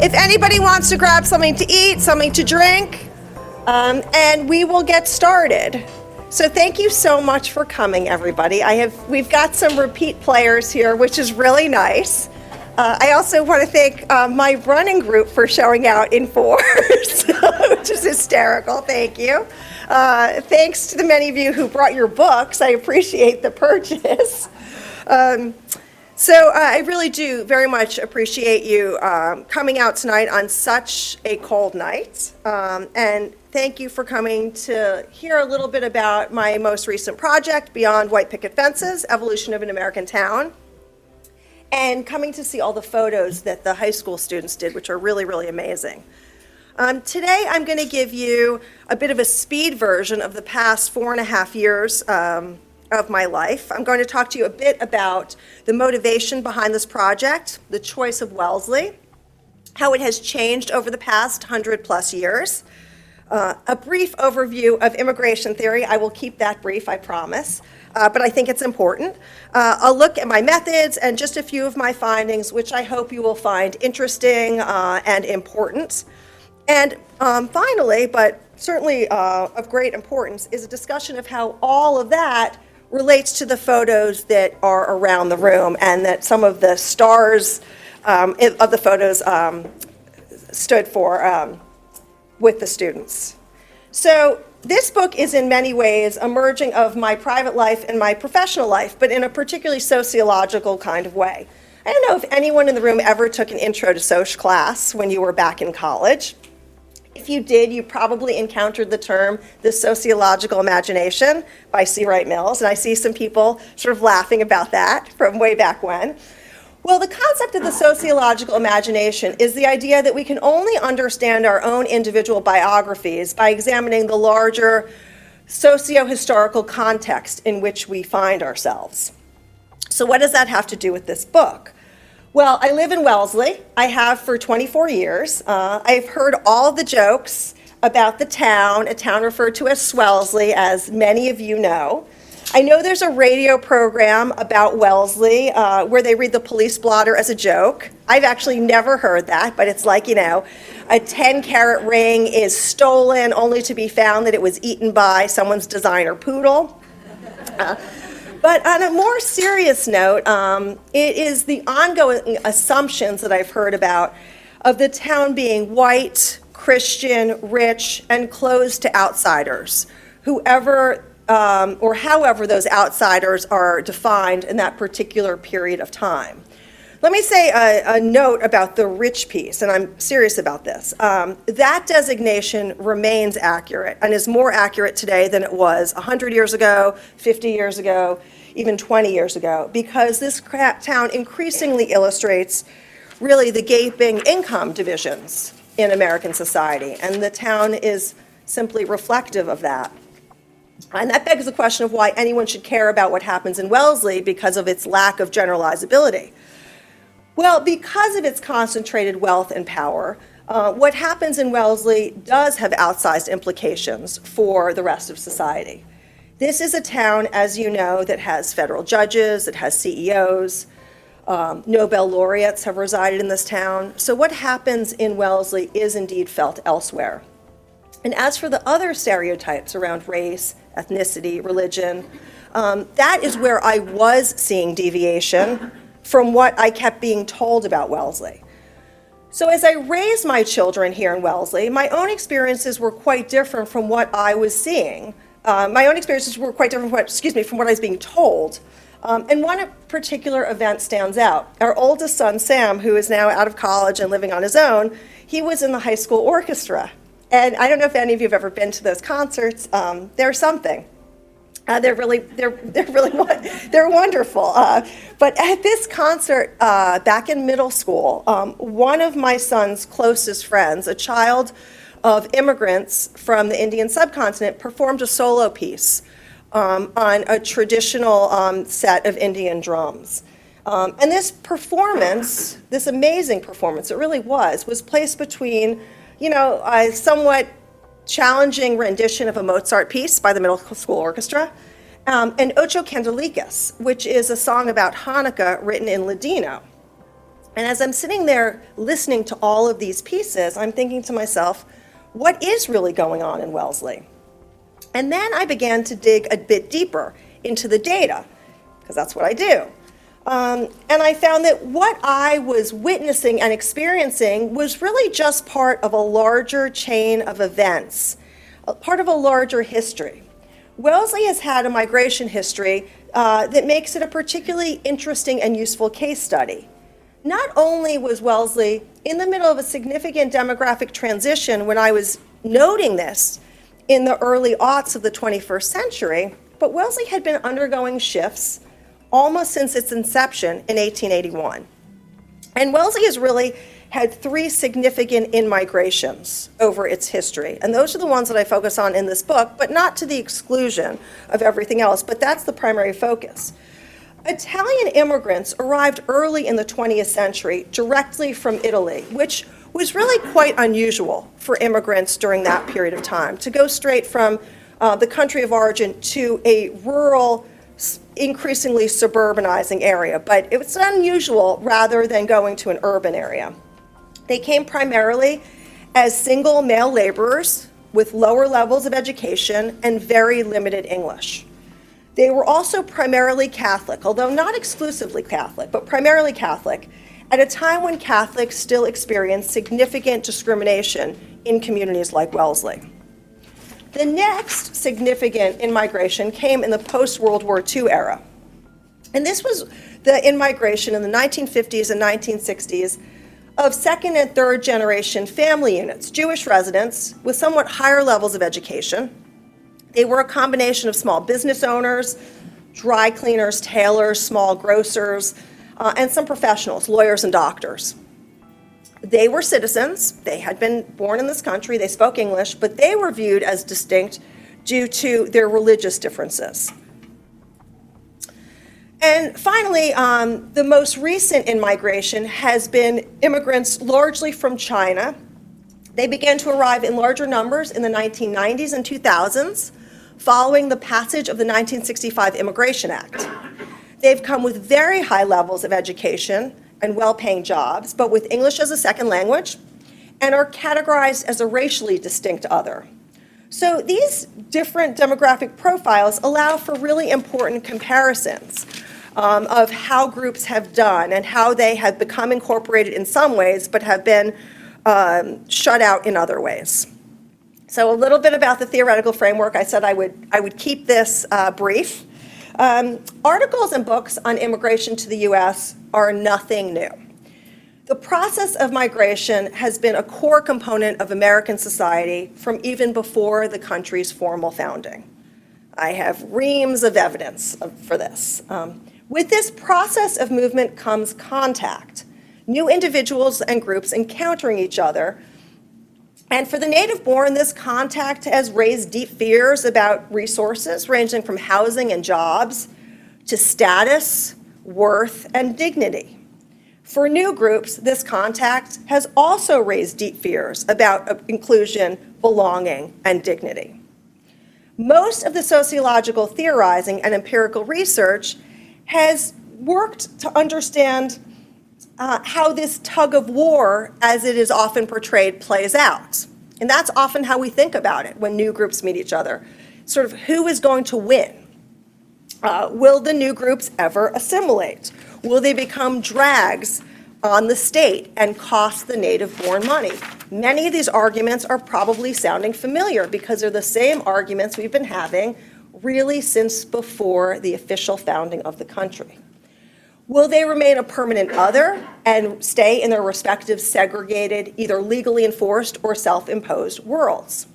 if anybody wants to grab something to eat, something to drink, and we will get started. So thank you so much for coming, everybody. We've got some repeat players here, which is really nice. I also want to thank my running group for showing out in force, which is hysterical. Thank you. Thanks to the many of you who brought your books. I appreciate the purchase. So I really do very much appreciate you coming out tonight on such a cold night. And thank you for coming to hear a little bit about my most recent project, Beyond White Picket Fences, Evolution of an American Town, and coming to see all the photos that the high school students did, which are really, really amazing. Today, I'm going to give you a bit of a speed version of the past 4.5 years of my life. I'm going to talk to you a bit about the motivation behind this project, the choice of Wellesley, how it has changed over the past 100+ years, a brief overview of immigration theory. I will keep that brief, I promise, but I think it's important. I'll look at my methods and just a few of my findings, which I hope you will find interesting and important. And finally, but certainly of great importance, is a discussion of how all of that relates to the photos that are around the room and that some of the stars of the photos stood for with the students. So this book is in many ways a merging of my private life and my professional life, but in a particularly sociological kind of way. I don't know if anyone in the room ever took an intro to Soc class when you were back in college. If you did, you probably encountered the term the sociological imagination by C. Wright Mills, and I see some people sort of laughing about that from way back when. Well, the concept of the sociological imagination is the idea that we can only understand our own individual biographies by examining the larger socio-historical context in which we find ourselves. So what does that have to do with this book? Well, I live in Wellesley. I have for 24 years. I've heard all the jokes about the town, a town referred to as Swellesley, as many of you know. I know there's a radio program about Wellesley where they read the police blotter as a joke. I've actually never heard that, but it's like, a 10-carat ring is stolen only to be found that it was eaten by someone's designer poodle. But on a more serious note, it is the ongoing assumptions that I've heard about of the town being white, Christian, rich, and closed to outsiders, whoever or however those outsiders are defined in that particular period of time. Let me say a note about the rich piece, and I'm serious about this. That designation remains accurate and is more accurate today than it was 100 years ago, 50 years ago, even 20 years ago, because this town increasingly illustrates really the gaping income divisions in American society, and the town is simply reflective of that. And that begs the question of why anyone should care about what happens in Wellesley because of its lack of generalizability. Well, because of its concentrated wealth and power, what happens in Wellesley does have outsized implications for the rest of society. This is a town, as you know, that has federal judges, it has CEOs, Nobel laureates have resided in this town. So what happens in Wellesley is indeed felt elsewhere. And as for the other stereotypes around race, ethnicity, religion, that is where I was seeing deviation from what I kept being told about Wellesley. So as I raised my children here in Wellesley, my own experiences were quite different from what I was seeing. My own experiences were quite different from what I was being told. And one particular event stands out. Our oldest son, Sam, who is now out of college and living on his own, he was in the high school orchestra. And I don't know if any of you have ever been to those concerts. They're something. They're wonderful. But at this concert back in middle school, one of my son's closest friends, a child of immigrants from the Indian subcontinent, performed a solo piece on a traditional set of Indian drums. And this performance, this amazing performance, it really was placed between, a somewhat challenging rendition of a Mozart piece by the middle school orchestra, and Ocho Candelitas, which is a song about Hanukkah written in Ladino. And as I'm sitting there listening to all of these pieces, I'm thinking to myself, what is really going on in Wellesley? And then I began to dig a bit deeper into the data, because that's what I do. And I found that what I was witnessing and experiencing was really just part of a larger chain of events, part of a larger history. Wellesley has had a migration history that makes it a particularly interesting and useful case study. Not only was Wellesley in the middle of a significant demographic transition when I was noting this in the early aughts of the 21st century, but Wellesley had been undergoing shifts almost since its inception in 1881. And Wellesley has really had three significant in-migrations over its history. And those are the ones that I focus on in this book, but not to the exclusion of everything else, but that's the primary focus. Italian immigrants arrived early in the 20th century directly from Italy, which was really quite unusual for immigrants during that period of time, to go straight from the country of origin to a rural, increasingly suburbanizing area. But it was unusual rather than going to an urban area. They came primarily as single male laborers with lower levels of education and very limited English. They were also primarily Catholic, although not exclusively Catholic, but primarily Catholic, at a time when Catholics still experienced significant discrimination in communities like Wellesley. The next significant in-migration came in the post-World War II era. And this was the in-migration in the 1950s and 1960s of second and third generation family units, Jewish residents with somewhat higher levels of education. They were a combination of small business owners, dry cleaners, tailors, small grocers, and some professionals, lawyers and doctors. They were citizens. They had been born in this country. They spoke English, but they were viewed as distinct due to their religious differences. And finally, the most recent in-migration has been immigrants largely from China. They began to arrive in larger numbers in the 1990s and 2000s, following the passage of the 1965 Immigration Act. They've come with very high levels of education and well-paying jobs, but with English as a second language, and are categorized as a racially distinct other. So these different demographic profiles allow for really important comparisons of how groups have done and how they have become incorporated in some ways, but have been shut out in other ways. So a little bit about the theoretical framework. I said I would keep this brief. Articles and books on immigration to the U.S. are nothing new. The process of migration has been a core component of American society from even before the country's formal founding. I have reams of evidence for this. With this process of movement comes contact, new individuals and groups encountering each other. And for the native-born, this contact has raised deep fears about resources ranging from housing and jobs to status, worth, and dignity. For new groups, this contact has also raised deep fears about inclusion, belonging, and dignity. Most of the sociological theorizing and empirical research has worked to understand how this tug of war, as it is often portrayed, plays out. And that's often how we think about it when new groups meet each other. Sort of who is going to win? Will the new groups ever assimilate? Will they become drags on the state and cost the native-born money? Many of these arguments are probably sounding familiar because they're the same arguments we've been having really since before the official founding of the country. Will they remain a permanent other and stay in their respective segregated, either legally enforced or self-imposed worlds?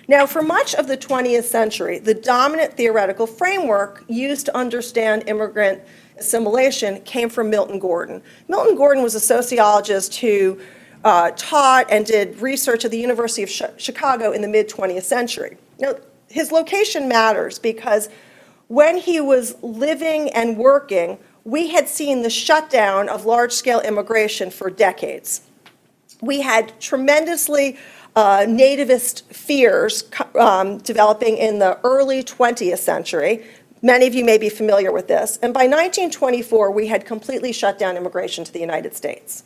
Now, for much of the 20th century, the dominant theoretical framework used to understand immigrant assimilation came from Milton Gordon. Milton Gordon was a sociologist who taught and did research at the University of Chicago in the mid-20th century. Now, his location matters because when he was living and working, we had seen the shutdown of large-scale immigration for decades. We had tremendously nativist fears developing in the early 20th century, Many of you may be familiar with this. And by 1924, we had completely shut down immigration to the United States.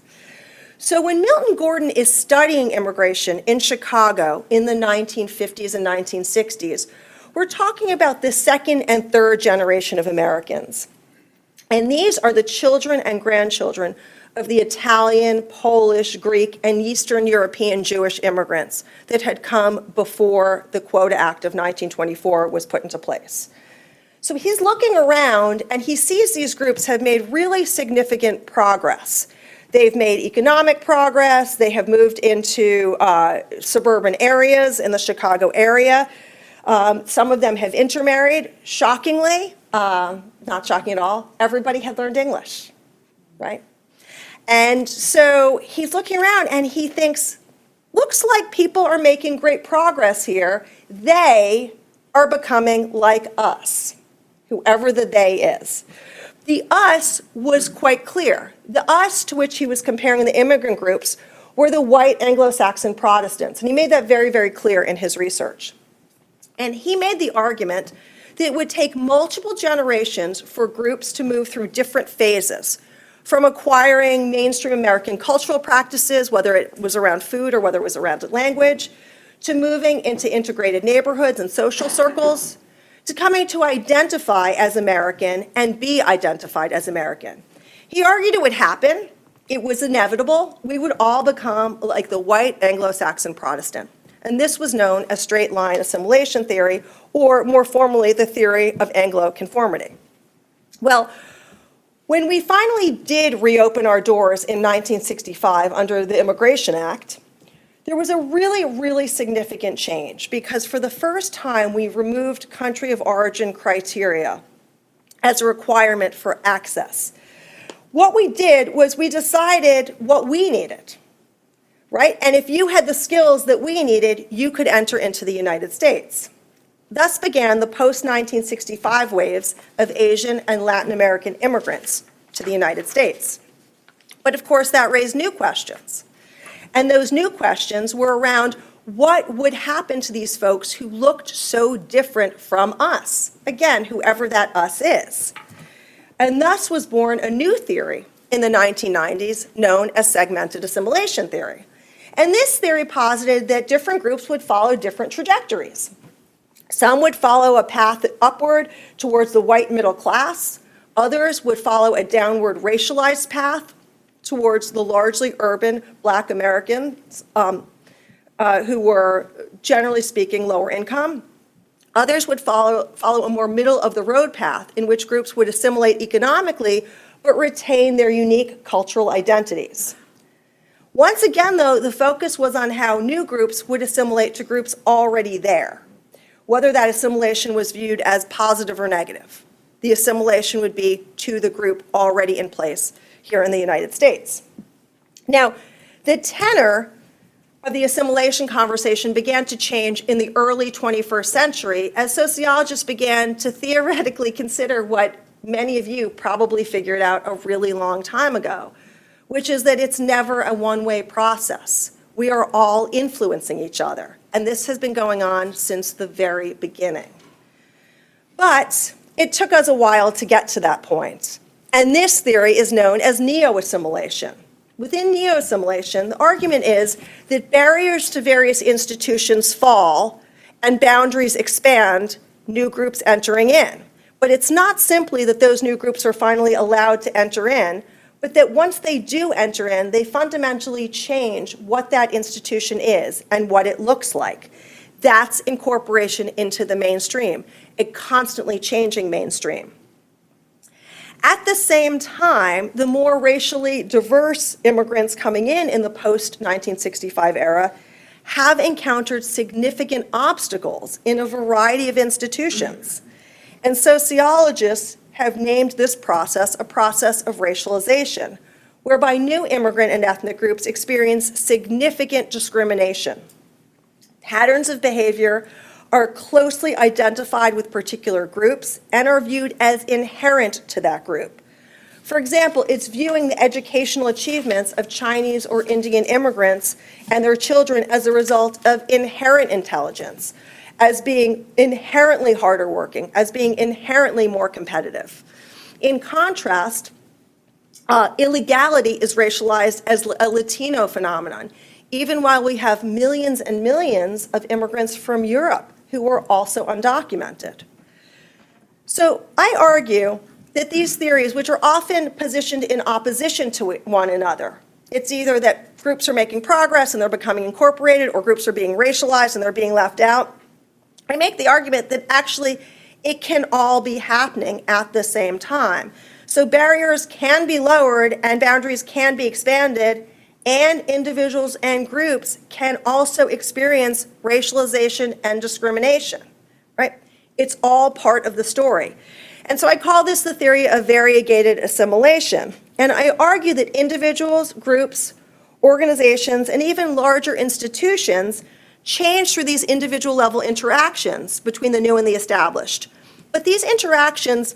So when Milton Gordon is studying immigration in Chicago in the 1950s and 1960s, we're talking about the second and third generation of Americans. And these are the children and grandchildren of the Italian, Polish, Greek, and Eastern European Jewish immigrants that had come before the Quota Act of 1924 was put into place. So he's looking around and he sees these groups have made really significant progress. They've made economic progress, they have moved into suburban areas in the Chicago area. Some of them have intermarried. Shockingly, not shocking at all, everybody had learned English, right? And so he's looking around and he thinks, looks like people are making great progress here. They are becoming like us, whoever the they is. The us was quite clear. The us to which he was comparing the immigrant groups were the white Anglo-Saxon Protestants. And he made that very, very clear in his research. And he made the argument that it would take multiple generations for groups to move through different phases, from acquiring mainstream American cultural practices, whether it was around food or whether it was around language, to moving into integrated neighborhoods and social circles, to coming to identify as American and be identified as American. He argued it would happen. It was inevitable. We would all become like the white Anglo-Saxon Protestant. And this was known as straight line assimilation theory, or more formally, the theory of Anglo-conformity. Well, when we finally did reopen our doors in 1965 under the Immigration Act, there was a really, really significant change because for the first time we removed country of origin criteria as a requirement for access. What we did was we decided what we needed, right? And if you had the skills that we needed, you could enter into the United States. Thus began the post-1965 waves of Asian and Latin American immigrants to the United States. But of course, that raised new questions. And those new questions were around what would happen to these folks who looked so different from us, again, whoever that us is. And thus was born a new theory in the 1990s known as segmented assimilation theory. And this theory posited that different groups would follow different trajectories. Some would follow a path upward towards the white middle class. Others would follow a downward racialized path towards the largely urban Black Americans who were, generally speaking, lower income. Others would follow a more middle-of-the-road path in which groups would assimilate economically but retain their unique cultural identities. Once again, though, the focus was on how new groups would assimilate to groups already there, whether that assimilation was viewed as positive or negative. The assimilation would be to the group already in place here in the United States. Now, the tenor of the assimilation conversation began to change in the early 21st century as sociologists began to theoretically consider what many of you probably figured out a really long time ago, which is that it's never a one-way process. We are all influencing each other, and this has been going on since the very beginning. But it took us a while to get to that point, and this theory is known as neo-assimilation. Within neo-assimilation, the argument is that barriers to various institutions fall and boundaries expand, new groups entering in. But it's not simply that those new groups are finally allowed to enter in, but that once they do enter in, they fundamentally change what that institution is and what it looks like. That's incorporation into the mainstream, a constantly changing mainstream. At the same time, the more racially diverse immigrants coming in the post-1965 era have encountered significant obstacles in a variety of institutions. And sociologists have named this process a process of racialization, whereby new immigrant and ethnic groups experience significant discrimination. Patterns of behavior are closely identified with particular groups and are viewed as inherent to that group. For example, it's viewing the educational achievements of Chinese or Indian immigrants and their children as a result of inherent intelligence, as being inherently harder working, as being inherently more competitive. In contrast, illegality is racialized as a Latino phenomenon, even while we have millions and millions of immigrants from Europe who are also undocumented. So I argue that these theories, which are often positioned in opposition to one another, it's either that groups are making progress and they're becoming incorporated, or groups are being racialized and they're being left out. I make the argument that actually it can all be happening at the same time. So barriers can be lowered and boundaries can be expanded, and individuals and groups can also experience racialization and discrimination, right? It's all part of the story. And so I call this the theory of variegated assimilation. And I argue that individuals, groups, organizations, and even larger institutions change through these individual level interactions between the new and the established. But these interactions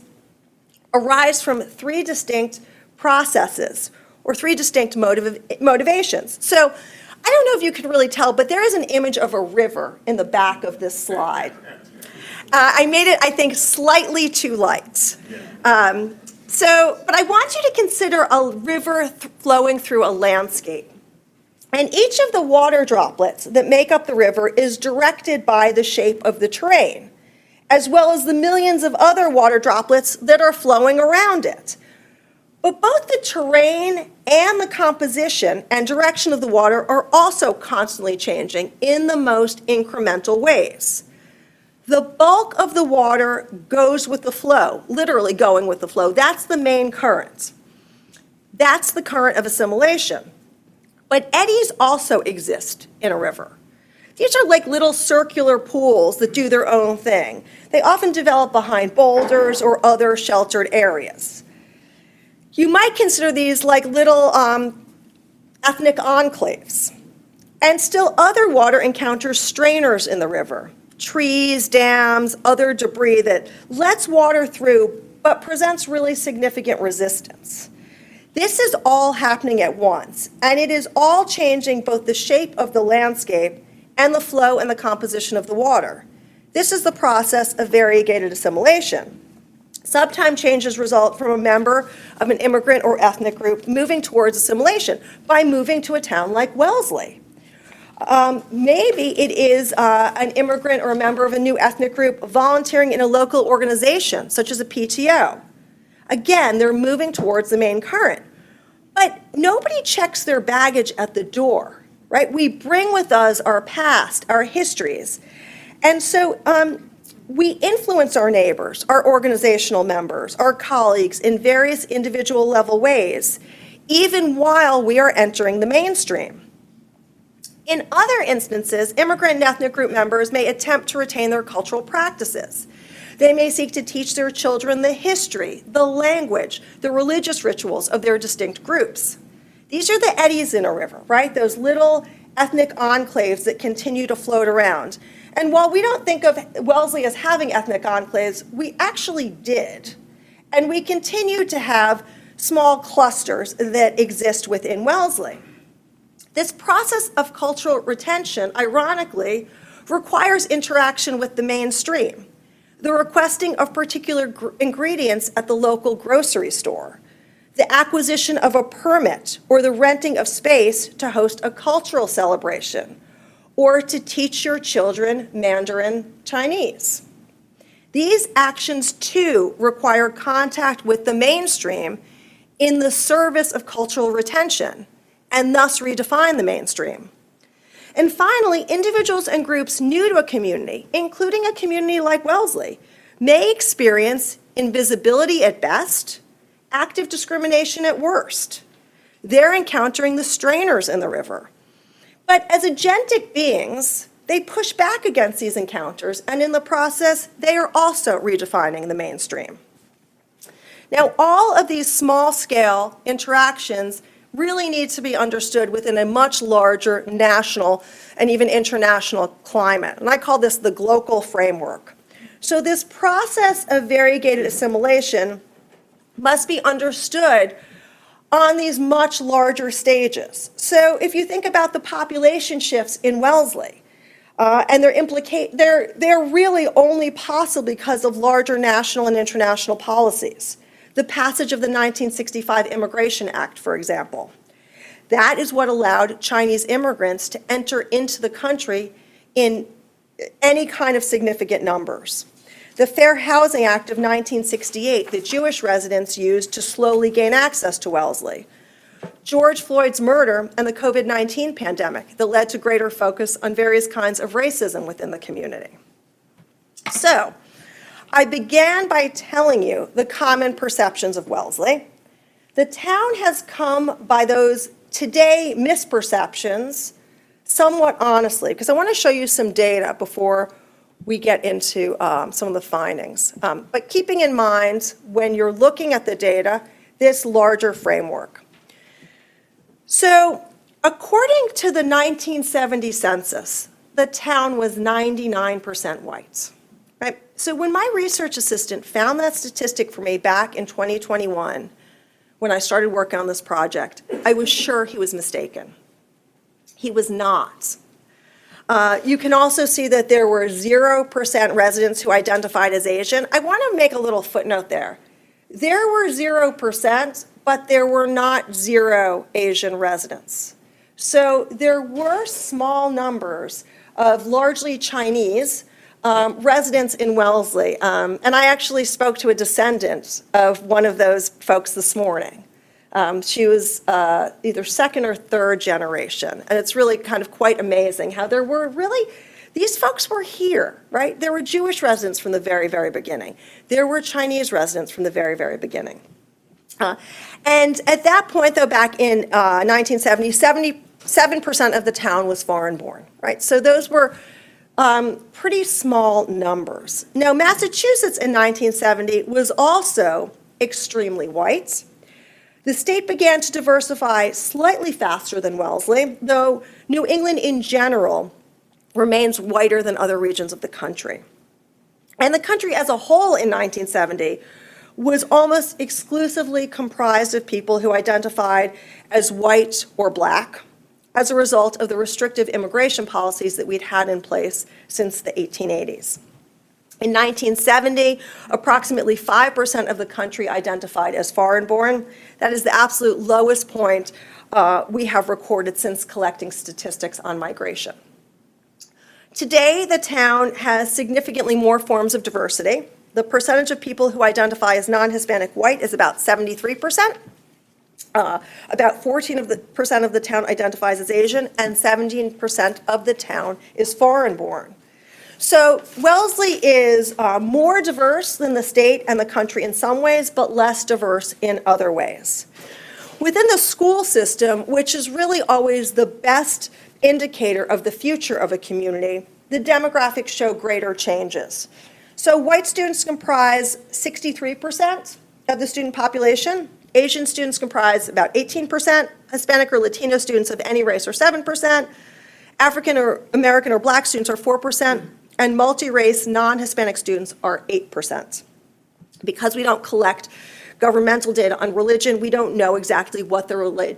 arise from three distinct processes or three distinct motivations. So I don't know if you can really tell, but there is an image of a river in the back of this slide. I made it, I think, slightly too light. But I want you to consider a river flowing through a landscape. And each of the water droplets that make up the river is directed by the shape of the terrain, as well as the millions of other water droplets that are flowing around it. But both the terrain and the composition and direction of the water are also constantly changing in the most incremental ways. The bulk of the water goes with the flow, literally going with the flow. That's the main current. That's the current of assimilation. But eddies also exist in a river. These are like little circular pools that do their own thing. They often develop behind boulders or other sheltered areas. You might consider these like little ethnic enclaves. And still other water encounters strainers in the river. Trees, dams, other debris that lets water through but presents really significant resistance. This is all happening at once, and it is all changing both the shape of the landscape and the flow and the composition of the water. This is the process of variegated assimilation. Sometimes changes result from a member of an immigrant or ethnic group moving towards assimilation by moving to a town like Wellesley. Maybe it is an immigrant or a member of a new ethnic group volunteering in a local organization, such as a PTO. Again, they're moving towards the main current. But nobody checks their baggage at the door, right? We bring with us our past, our histories. And so we influence our neighbors, our organizational members, our colleagues in various individual level ways, even while we are entering the mainstream. In other instances, immigrant and ethnic group members may attempt to retain their cultural practices. They may seek to teach their children the history, the language, the religious rituals of their distinct groups. These are the eddies in a river, right? Those little ethnic enclaves that continue to float around. And while we don't think of Wellesley as having ethnic enclaves, we actually did. And we continue to have small clusters that exist within Wellesley. This process of cultural retention, ironically, requires interaction with the mainstream, the requesting of particular ingredients at the local grocery store, the acquisition of a permit or the renting of space to host a cultural celebration, or to teach your children Mandarin Chinese. These actions, too, require contact with the mainstream in the service of cultural retention, and thus redefine the mainstream. And finally, individuals and groups new to a community, including a community like Wellesley, may experience invisibility at best, active discrimination at worst. They're encountering the strainers in the river. But as agentic beings, they push back against these encounters, and in the process, they are also redefining the mainstream. Now, all of these small-scale interactions really need to be understood within a much larger national and even international climate. And I call this the global framework. So this process of variegated assimilation must be understood on these much larger stages. So if you think about the population shifts in Wellesley, And they're really only possible because of larger national and international policies. The passage of the 1965 Immigration Act, for example. That is what allowed Chinese immigrants to enter into the country in any kind of significant numbers. The Fair Housing Act of 1968 that Jewish residents used to slowly gain access to Wellesley. George Floyd's murder and the COVID-19 pandemic that led to greater focus on various kinds of racism within the community. So, I began by telling you the common perceptions of Wellesley. The town has come by those today misperceptions somewhat honestly, because I want to show you some data before we get into some of the findings. But keeping in mind, when you're looking at the data, this larger framework. So, according to the 1970 census, the town was 99% white. Right? So when my research assistant found that statistic for me back in 2021, when I started working on this project, I was sure he was mistaken. He was not. You can also see that there were 0% residents who identified as Asian. I want to make a little footnote there. There were 0%, but there were not 0 Asian residents. So there were small numbers of largely Chinese residents in Wellesley. And I actually spoke to a descendant of one of those folks this morning. She was either second or third generation. And it's really kind of quite amazing how there were really, these folks were here, right? There were Jewish residents from the very, very beginning. There were Chinese residents from the very, very beginning. And at that point, though, back in 1970, 77% of the town was foreign-born, right? So those were pretty small numbers. Now, Massachusetts in 1970 was also extremely white. The state began to diversify slightly faster than Wellesley, though New England in general remains whiter than other regions of the country. And the country as a whole in 1970 was almost exclusively comprised of people who identified as white or black as a result of the restrictive immigration policies that we'd had in place since the 1880s. In 1970, approximately 5% of the country identified as foreign-born. That is the absolute lowest point we have recorded since collecting statistics on migration. Today, the town has significantly more forms of diversity. The percentage of people who identify as non-Hispanic white is about 73%. About 14% of the town identifies as Asian, and 17% of the town is foreign-born. So Wellesley is more diverse than the state and the country in some ways, but less diverse in other ways. Within the school system, which is really always the best indicator of the future of a community, the demographics show greater changes. So white students comprise 63% of the student population. Asian students comprise about 18%, Hispanic or Latino students of any race are 7%, African or American or Black students are 4%, and multi-race non-Hispanic students are 8%. Because we don't collect governmental data on religion, we don't know exactly what the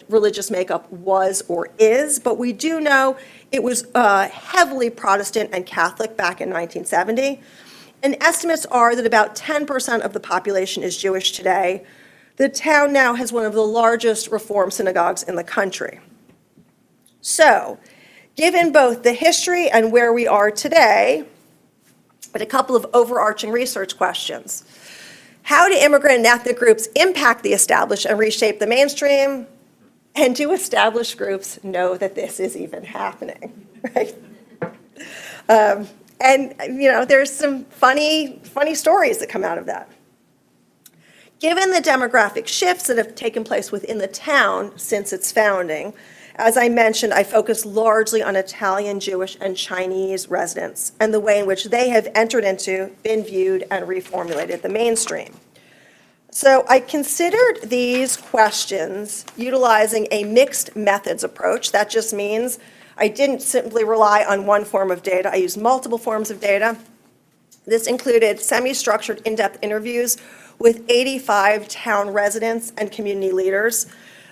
religious makeup was or is, but we do know it was heavily Protestant and Catholic back in 1970. And estimates are that about 10% of the population is Jewish today. The town now has one of the largest Reform synagogues in the country. So, given both the history and where we are today, but a couple of overarching research questions. How do immigrant and ethnic groups impact the established and reshape the mainstream? And do established groups know that this is even happening, right? And there's some funny stories that come out of that. Given the demographic shifts that have taken place within the town since its founding, as I mentioned, I focus largely on Italian, Jewish, and Chinese residents and the way in which they have entered into, been viewed, and reformulated the mainstream. So I considered these questions utilizing a mixed methods approach. That just means I didn't simply rely on one form of data. I used multiple forms of data. This included semi-structured in-depth interviews with 85 town residents and community leaders.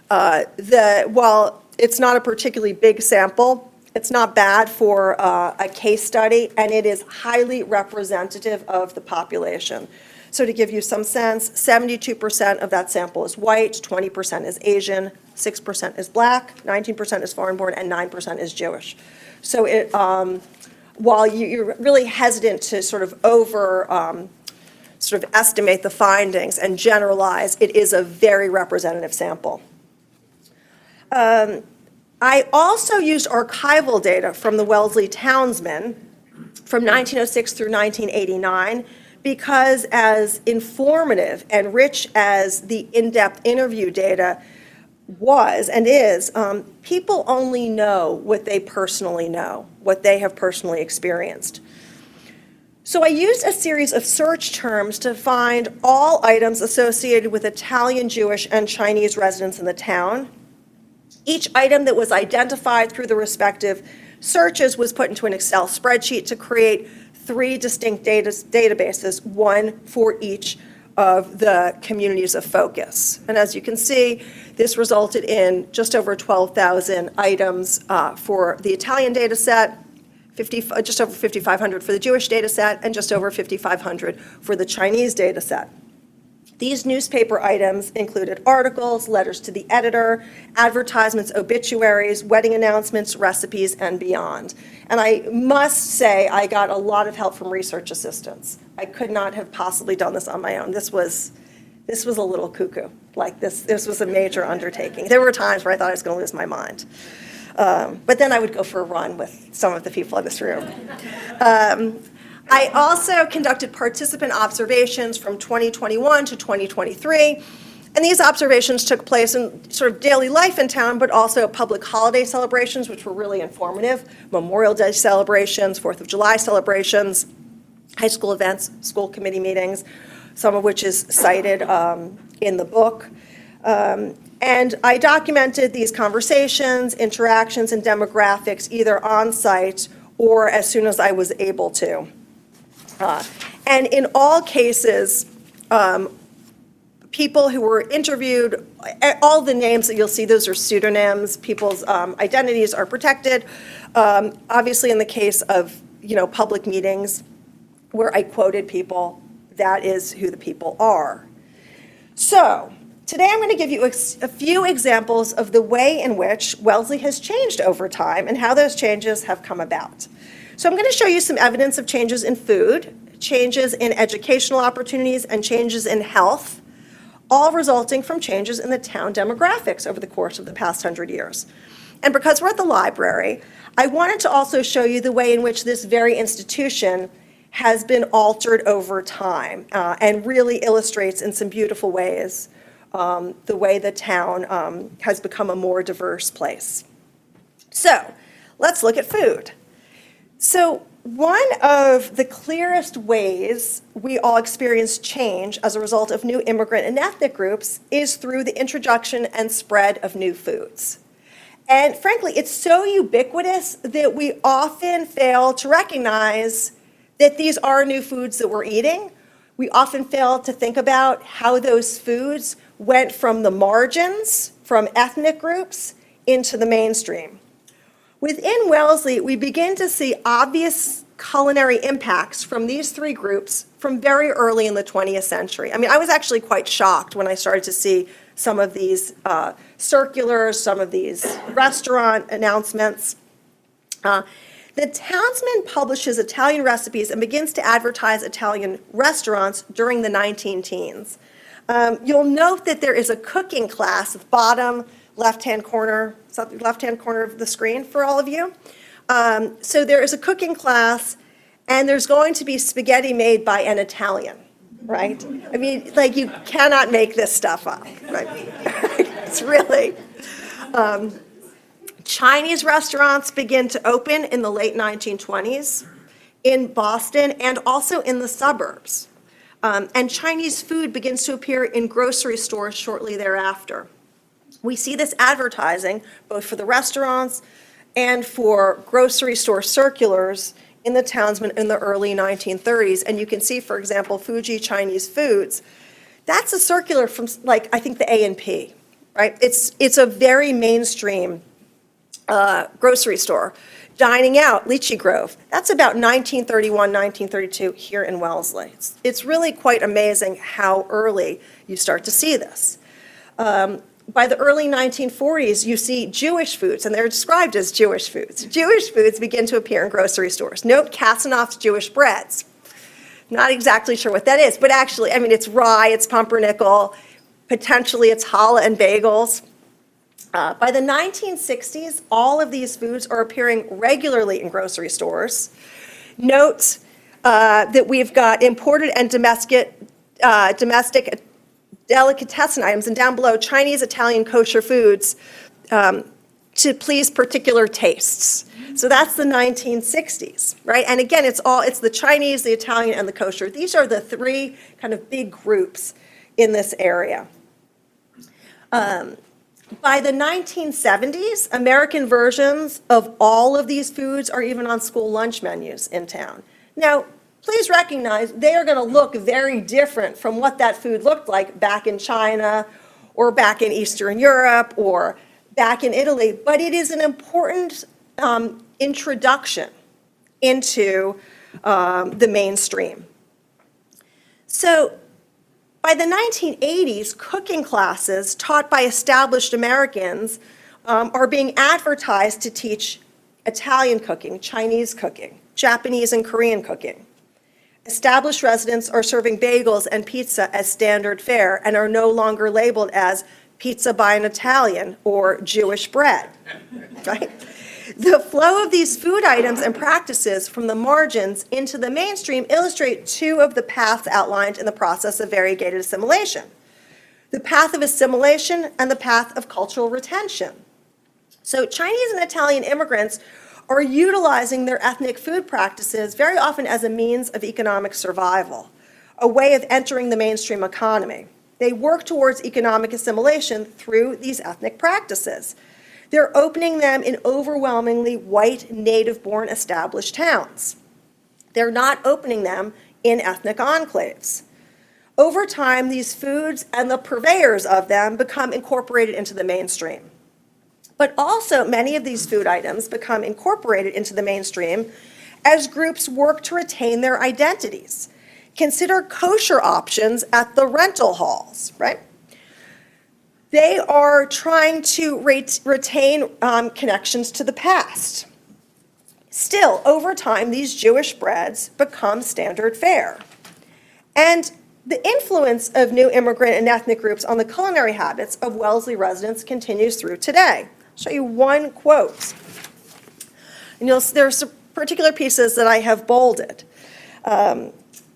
While it's not a particularly big sample, It's not bad for a case study, and it is highly representative of the population. So to give you some sense, 72% of that sample is white, 20% is Asian, 6% is black, 19% is foreign-born, and 9% is Jewish. So it, while you're really hesitant to sort of sort of estimate the findings and generalize, it is a very representative sample. I also used archival data from the Wellesley Townsmen from 1906 through 1989 because as informative and rich as the in-depth interview data was and is, people only know what they personally know, what they have personally experienced. So I used a series of search terms to find all items associated with Italian, Jewish, and Chinese residents in the town. Each item that was identified through the respective searches was put into an Excel spreadsheet to create 3 distinct databases, one for each of the communities of focus. And as you can see, this resulted in just over 12,000 items for the Italian data set, just over 5,500 for the Jewish data set, and just over 5,500 for the Chinese data set. These newspaper items included articles, letters to the editor, advertisements, obituaries, wedding announcements, recipes, and beyond. And I must say I got a lot of help from research assistants. I could not have possibly done this on my own. This was a little cuckoo. Like this was a major undertaking. There were times where I thought I was going to lose my mind. But then I would go for a run with some of the people in this room. I also conducted participant observations from 2021 to 2023, and these observations took place in sort of daily life in town, but also public holiday celebrations, which were really informative, Memorial Day celebrations, 4th of July celebrations, high school events, school committee meetings, some of which is cited in the book. And I documented these conversations, interactions, and demographics either on site or as soon as I was able to. And in all cases, people who were interviewed, all the names that you'll see, those are pseudonyms. People's identities are protected. Obviously, in the case of public meetings where I quoted people, that is who the people are. So today I'm going to give you a few examples of the way in which Wellesley has changed over time and how those changes have come about. So I'm going to show you some evidence of changes in food, changes in educational opportunities, and changes in health, all resulting from changes in the town demographics over the course of the past 100 years. And because we're at the library, I wanted to also show you the way in which this very institution has been altered over time and really illustrates in some beautiful ways the way the town has become a more diverse place. So let's look at food. So one of the clearest ways we all experience change as a result of new immigrant and ethnic groups is through the introduction and spread of new foods. And frankly, it's so ubiquitous that we often fail to recognize that these are new foods that we're eating. We often fail to think about how those foods went from the margins, from ethnic groups, into the mainstream. Within Wellesley, we begin to see obvious culinary impacts from these 3 groups from very early in the 20th century. I mean, I was actually quite shocked when I started to see some of these circulars, some of these restaurant announcements. The Townsman publishes Italian recipes and begins to advertise Italian restaurants during the 19-teens. You'll note that there is a cooking class at the bottom left-hand corner of the screen for all of you. So there is a cooking class, and there's going to be spaghetti made by an Italian, right? I mean, like, you cannot make this stuff up, right? It's really... Chinese restaurants begin to open in the late 1920s in Boston and also in the suburbs. And Chinese food begins to appear in grocery stores shortly thereafter. We see this advertising both for the restaurants and for grocery store circulars in the Townsmen in the early 1930s. And you can see, for example, Fuji Chinese Foods. That's a circular from, like, I think the A&P, right? It's a very mainstream grocery store. Dining out, Lychee Grove. That's about 1931, 1932 here in Wellesley. It's really quite amazing how early you start to see this. By the early 1940s, you see Jewish foods, and they're described as Jewish foods. Jewish foods begin to appear in grocery stores. Note Kasanoff's Jewish breads. Not exactly sure what that is, but actually, I mean, it's rye, it's pumpernickel, potentially it's challah and bagels. By the 1960s, all of these foods are appearing regularly in grocery stores. Note that we've got imported and domestic delicatessen items, and down below, Chinese, Italian, kosher foods to please particular tastes. So that's the 1960s, right? And again, it's the Chinese, the Italian, and the kosher. These are the three kind of big groups in this area. By the 1970s, American versions of all of these foods are even on school lunch menus in town. Now, please recognize they are going to look very different from what that food looked like back in China or back in Eastern Europe or back in Italy, but it is an important introduction into the mainstream. So by the 1980s, cooking classes taught by established Americans are being advertised to teach Italian cooking, Chinese cooking, Japanese and Korean cooking. Established residents are serving bagels and pizza as standard fare and are no longer labeled as pizza by an Italian or Jewish bread, right? The flow of these food items and practices from the margins into the mainstream illustrate two of the paths outlined in the process of variegated assimilation: the path of assimilation and the path of cultural retention. So Chinese and Italian immigrants are utilizing their ethnic food practices very often as a means of economic survival, a way of entering the mainstream economy. They work towards economic assimilation through these ethnic practices. They're opening them in overwhelmingly white, native-born established towns. They're not opening them in ethnic enclaves. Over time, these foods and the purveyors of them become incorporated into the mainstream. But also, many of these food items become incorporated into the mainstream as groups work to retain their identities. Consider kosher options at the rental halls, right? They are trying to retain connections to the past. Still, over time, these Jewish breads become standard fare. And the influence of new immigrant and ethnic groups on the culinary habits of Wellesley residents continues through today. I'll show you one quote. And there's some particular pieces that I have bolded.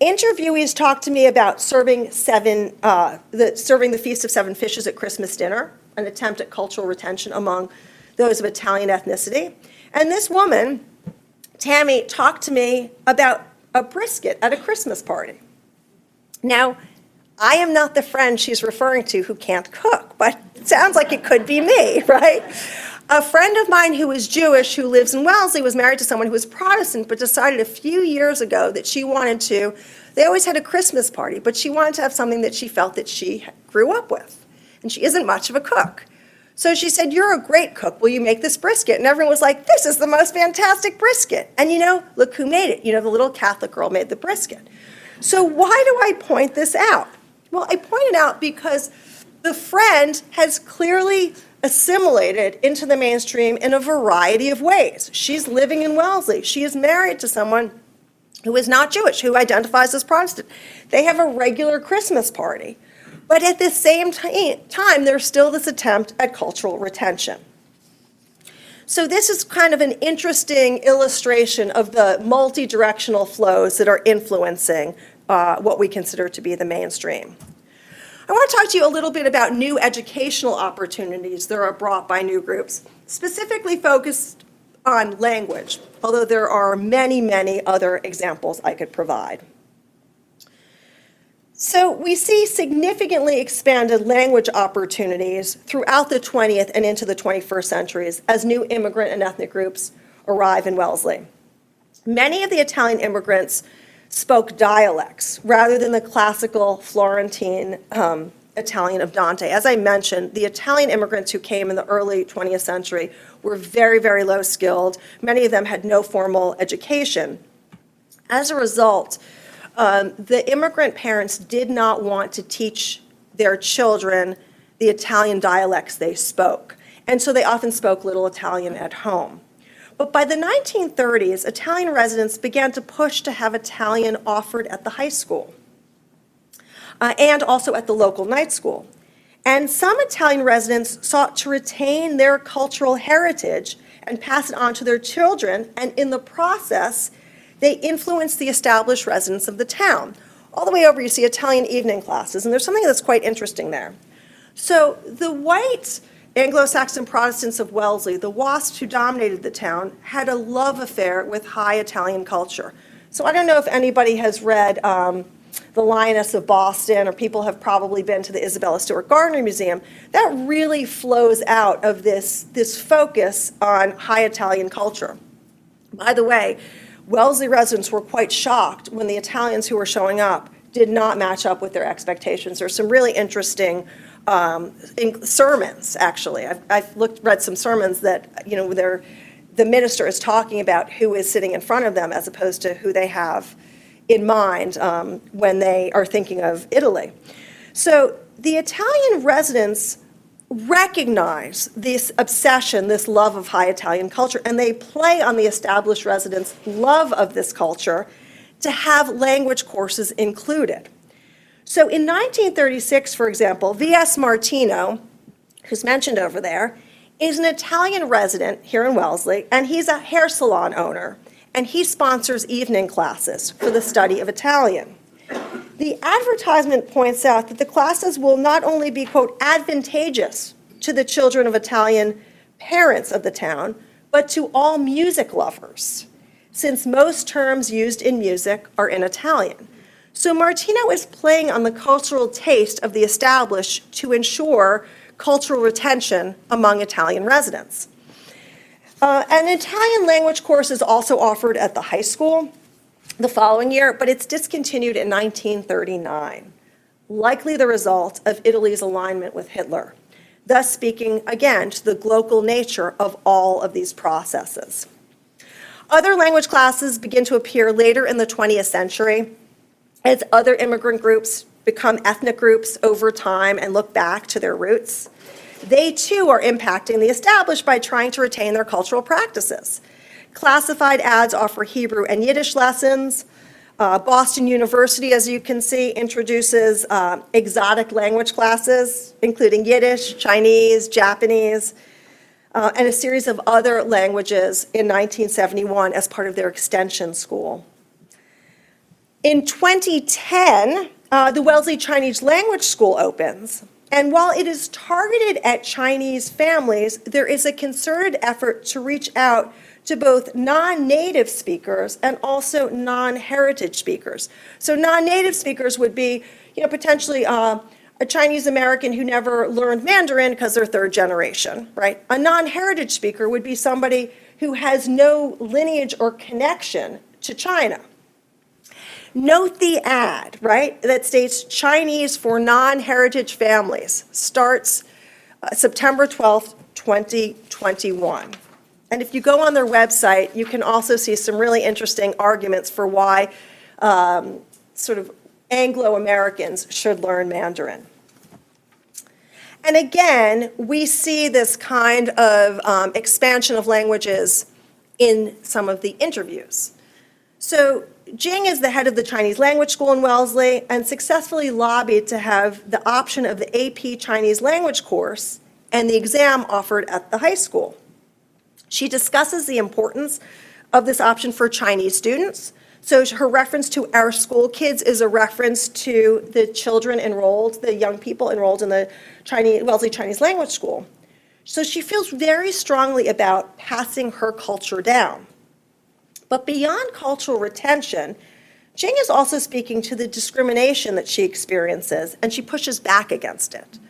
Interviewees talk to me about serving the Feast of Seven Fishes at Christmas dinner, an attempt at cultural retention among those of Italian ethnicity. And this woman, Tammy, talked to me about a brisket at a Christmas party. Now, I am not the friend she's referring to who can't cook, but it sounds like it could be me, right? A friend of mine who is Jewish, who lives in Wellesley, was married to someone who was Protestant, but decided a few years ago that she wanted to, they always had a Christmas party, but she wanted to have something that she felt that she grew up with. And she isn't much of a cook. So she said, "You're a great cook. Will you make this brisket?" And everyone was like, "This is the most fantastic brisket." And look who made it. The little Catholic girl made the brisket. So why do I point this out? Well, I point it out because the friend has clearly assimilated into the mainstream in a variety of ways. She's living in Wellesley. She is married to someone who is not Jewish, who identifies as Protestant. They have a regular Christmas party. But at the same time, there's still this attempt at cultural retention. So this is kind of an interesting illustration of the multi-directional flows that are influencing what we consider to be the mainstream. I want to talk to you a little bit about new educational opportunities that are brought by new groups, specifically focused on language, although there are many, many other examples I could provide. So we see significantly expanded language opportunities throughout the 20th and into the 21st centuries as new immigrant and ethnic groups arrive in Wellesley. Many of the Italian immigrants spoke dialects rather than the classical Florentine Italian of Dante. As I mentioned, the Italian immigrants who came in the early 20th century were very, very low skilled. Many of them had no formal education. As a result, the immigrant parents did not want to teach their children the Italian dialects they spoke, and so they often spoke little Italian at home. But by the 1930s, Italian residents began to push to have Italian offered at the high school and also at the local night school. And some Italian residents sought to retain their cultural heritage and pass it on to their children, and in the process, they influenced the established residents of the town. All the way over, you see Italian evening classes, and there's something that's quite interesting there. So the white Anglo-Saxon Protestants of Wellesley, the WASPs who dominated the town, had a love affair with high Italian culture. So I don't know if anybody has read The Lioness of Boston, or people have probably been to the Isabella Stewart Gardner Museum. That really flows out of this focus on high Italian culture. By the way, Wellesley residents were quite shocked when the Italians who were showing up did not match up with their expectations. There's some really interesting sermons, actually. I've read some sermons that, the minister is talking about who is sitting in front of them as opposed to who they have in mind when they are thinking of Italy. So the Italian residents recognize this obsession, this love of high Italian culture, and they play on the established residents' love of this culture to have language courses included. So in 1936, for example, V.S. Martino, who's mentioned over there, is an Italian resident here in Wellesley, and he's a hair salon owner, and he sponsors evening classes for the study of Italian. The advertisement points out that the classes will not only be, quote, advantageous to the children of Italian parents of the town, but to all music lovers, since most terms used in music are in Italian. So Martino is playing on the cultural taste of the established to ensure cultural retention among Italian residents. An Italian language course is also offered at the high school the following year, but it's discontinued in 1939, likely the result of Italy's alignment with Hitler, thus speaking again to the global nature of all of these processes. Other language classes begin to appear later in the 20th century as other immigrant groups become ethnic groups over time and look back to their roots. They too are impacting the established by trying to retain their cultural practices. Classified ads offer Hebrew and Yiddish lessons. Boston University, as you can see, introduces exotic language classes, including Yiddish, Chinese, Japanese, and a series of other languages in 1971 as part of their extension school. In 2010, the Wellesley Chinese Language School opens. And while it is targeted at Chinese families, there is a concerted effort to reach out to both non-native speakers and also non-heritage speakers. So non-native speakers would be, potentially a Chinese American who never learned Mandarin because they're third generation, right? A non-heritage speaker would be somebody who has no lineage or connection to China. Note the ad, right, that states Chinese for non-heritage families starts September 12th, 2021. And if you go on their website, you can also see some really interesting arguments for why sort of Anglo-Americans should learn Mandarin. And again, we see this kind of expansion of languages in some of the interviews. So Jing is the head of the Chinese language school in Wellesley and successfully lobbied to have the option of the AP Chinese language course and the exam offered at the high school. She discusses the importance of this option for Chinese students. So her reference to our school kids is a reference to the children enrolled, the young people enrolled in the Wellesley Chinese language school. So she feels very strongly about passing her culture down. But beyond cultural retention, Jing is also speaking to the discrimination that she experiences, and she pushes back against it.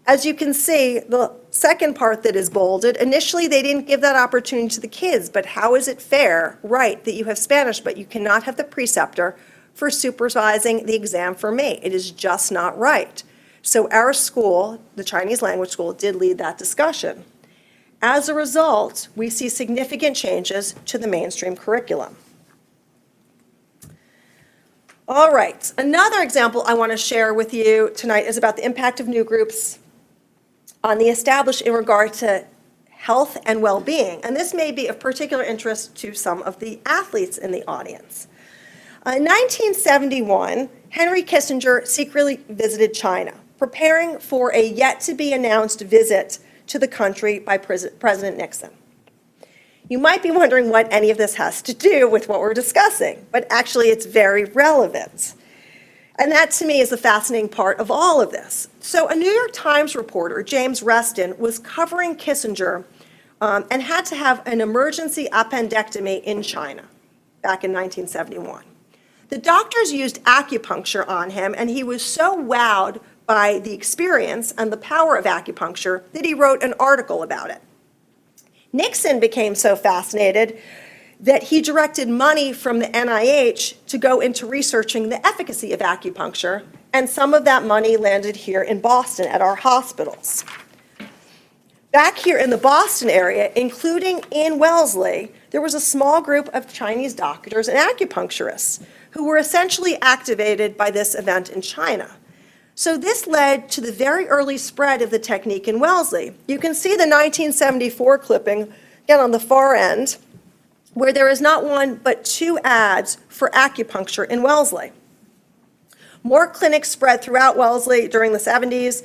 As you can see, the second part that is bolded, initially they didn't give that opportunity to the kids, but how is it fair, right, that you have Spanish, but you cannot have the preceptor for supervising the exam for me? It is just not right. So our school, the Chinese language school, did lead that discussion. As a result, we see significant changes to the mainstream curriculum. All right, another example I want to share with you tonight is about the impact of new groups on the established in regard to health and well-being. And this may be of particular interest to some of the athletes in the audience. In 1971, Henry Kissinger secretly visited China, preparing for a yet-to-be-announced visit to the country by President Nixon. You might be wondering what any of this has to do with what we're discussing, but actually it's very relevant. And that, to me, is the fascinating part of all of this. So a New York Times reporter, James Reston, was covering Kissinger and had to have an emergency appendectomy in China back in 1971. The doctors used acupuncture on him, and he was so wowed by the experience and the power of acupuncture that he wrote an article about it. Nixon became so fascinated that he directed money from the NIH to go into researching the efficacy of acupuncture, and some of that money landed here in Boston at our hospitals. Back here in the Boston area, including in Wellesley, there was a small group of Chinese doctors and acupuncturists who were essentially activated by this event in China. So this led to the very early spread of the technique in Wellesley. You can see the 1974 clipping, again on the far end, where there is not one but two ads for acupuncture in Wellesley. More clinics spread throughout Wellesley during the 70s,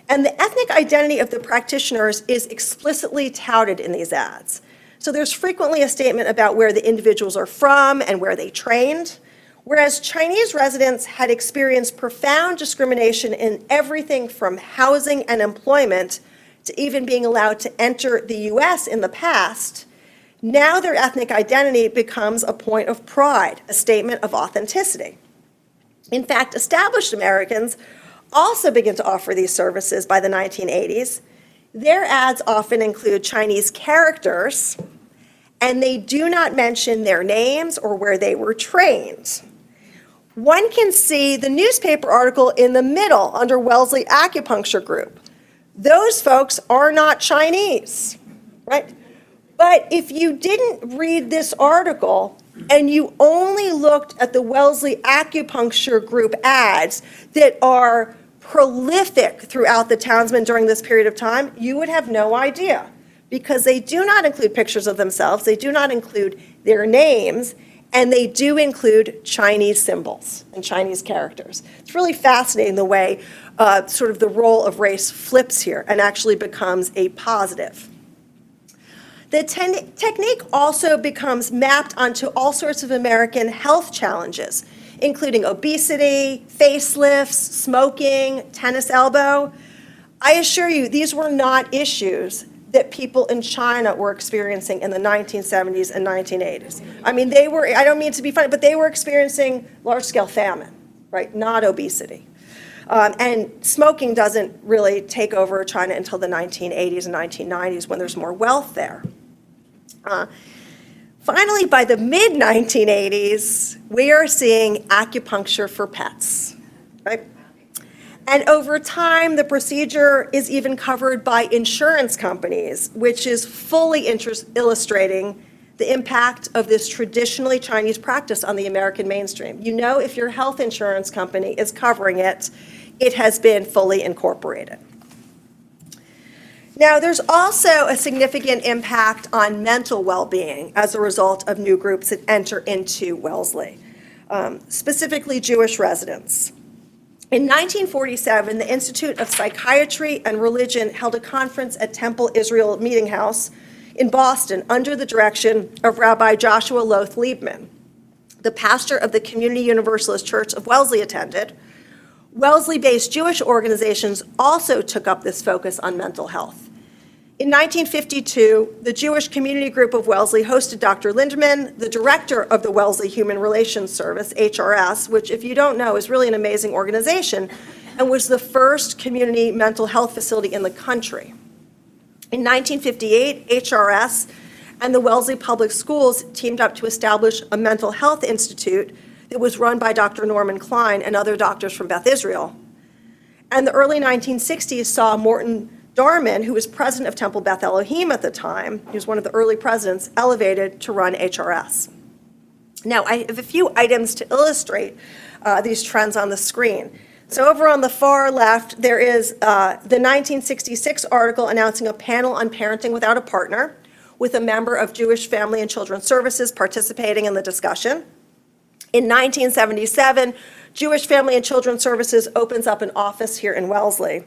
and the ethnic identity of the practitioners is explicitly touted in these ads. So there's frequently a statement about where the individuals are from and where they trained. Whereas Chinese residents had experienced profound discrimination in everything from housing and employment to even being allowed to enter the US in the past, now their ethnic identity becomes a point of pride, a statement of authenticity. In fact, established Americans also begin to offer these services by the 1980s. Their ads often include Chinese characters, and they do not mention their names or where they were trained. One can see the newspaper article in the middle under Wellesley Acupuncture Group. Those folks are not Chinese, right? But if you didn't read this article and you only looked at the Wellesley Acupuncture Group ads that are prolific throughout the townsmen during this period of time, you would have no idea, because they do not include pictures of themselves, they do not include their names, and they do include Chinese symbols and Chinese characters. It's really fascinating the way sort of the role of race flips here and actually becomes a positive. The technique also becomes mapped onto all sorts of American health challenges, including obesity, facelifts, smoking, tennis elbow. I assure you, these were not issues that people in China were experiencing in the 1970s and 1980s. I mean, they were, I don't mean to be funny, but they were experiencing large-scale famine, right? Not obesity. And smoking doesn't really take over China until the 1980s and 1990s when there's more wealth there. Finally, by the mid-1980s, we are seeing acupuncture for pets, right? And over time, the procedure is even covered by insurance companies, which is fully illustrating the impact of this traditionally Chinese practice on the American mainstream. You know, if your health insurance company is covering it, it has been fully incorporated. Now, there's also a significant impact on mental well-being as a result of new groups that enter into Wellesley, specifically Jewish residents. In 1947, the Institute of Psychiatry and Religion held a conference at Temple Israel Meeting House in Boston under the direction of Rabbi Joshua Loth Liebman. The pastor of the Community Universalist Church of Wellesley attended. Wellesley-based Jewish organizations also took up this focus on mental health. In 1952, the Jewish Community Group of Wellesley hosted Dr. Lindemann, the director of the Wellesley Human Relations Service, HRS, which, if you don't know, is really an amazing organization, and was the first community mental health facility in the country. In 1958, HRS and the Wellesley Public Schools teamed up to establish a mental health institute that was run by Dr. Norman Klein and other doctors from Beth Israel. And the early 1960s saw Morton Darman, who was president of Temple Beth Elohim at the time, he was one of the early presidents, elevated to run HRS. Now, I have a few items to illustrate these trends on the screen. So over on the far left, there is the 1966 article announcing a panel on parenting without a partner, with a member of Jewish Family and Children's Services participating in the discussion. In 1977, Jewish Family and Children's Services opens up an office here in Wellesley.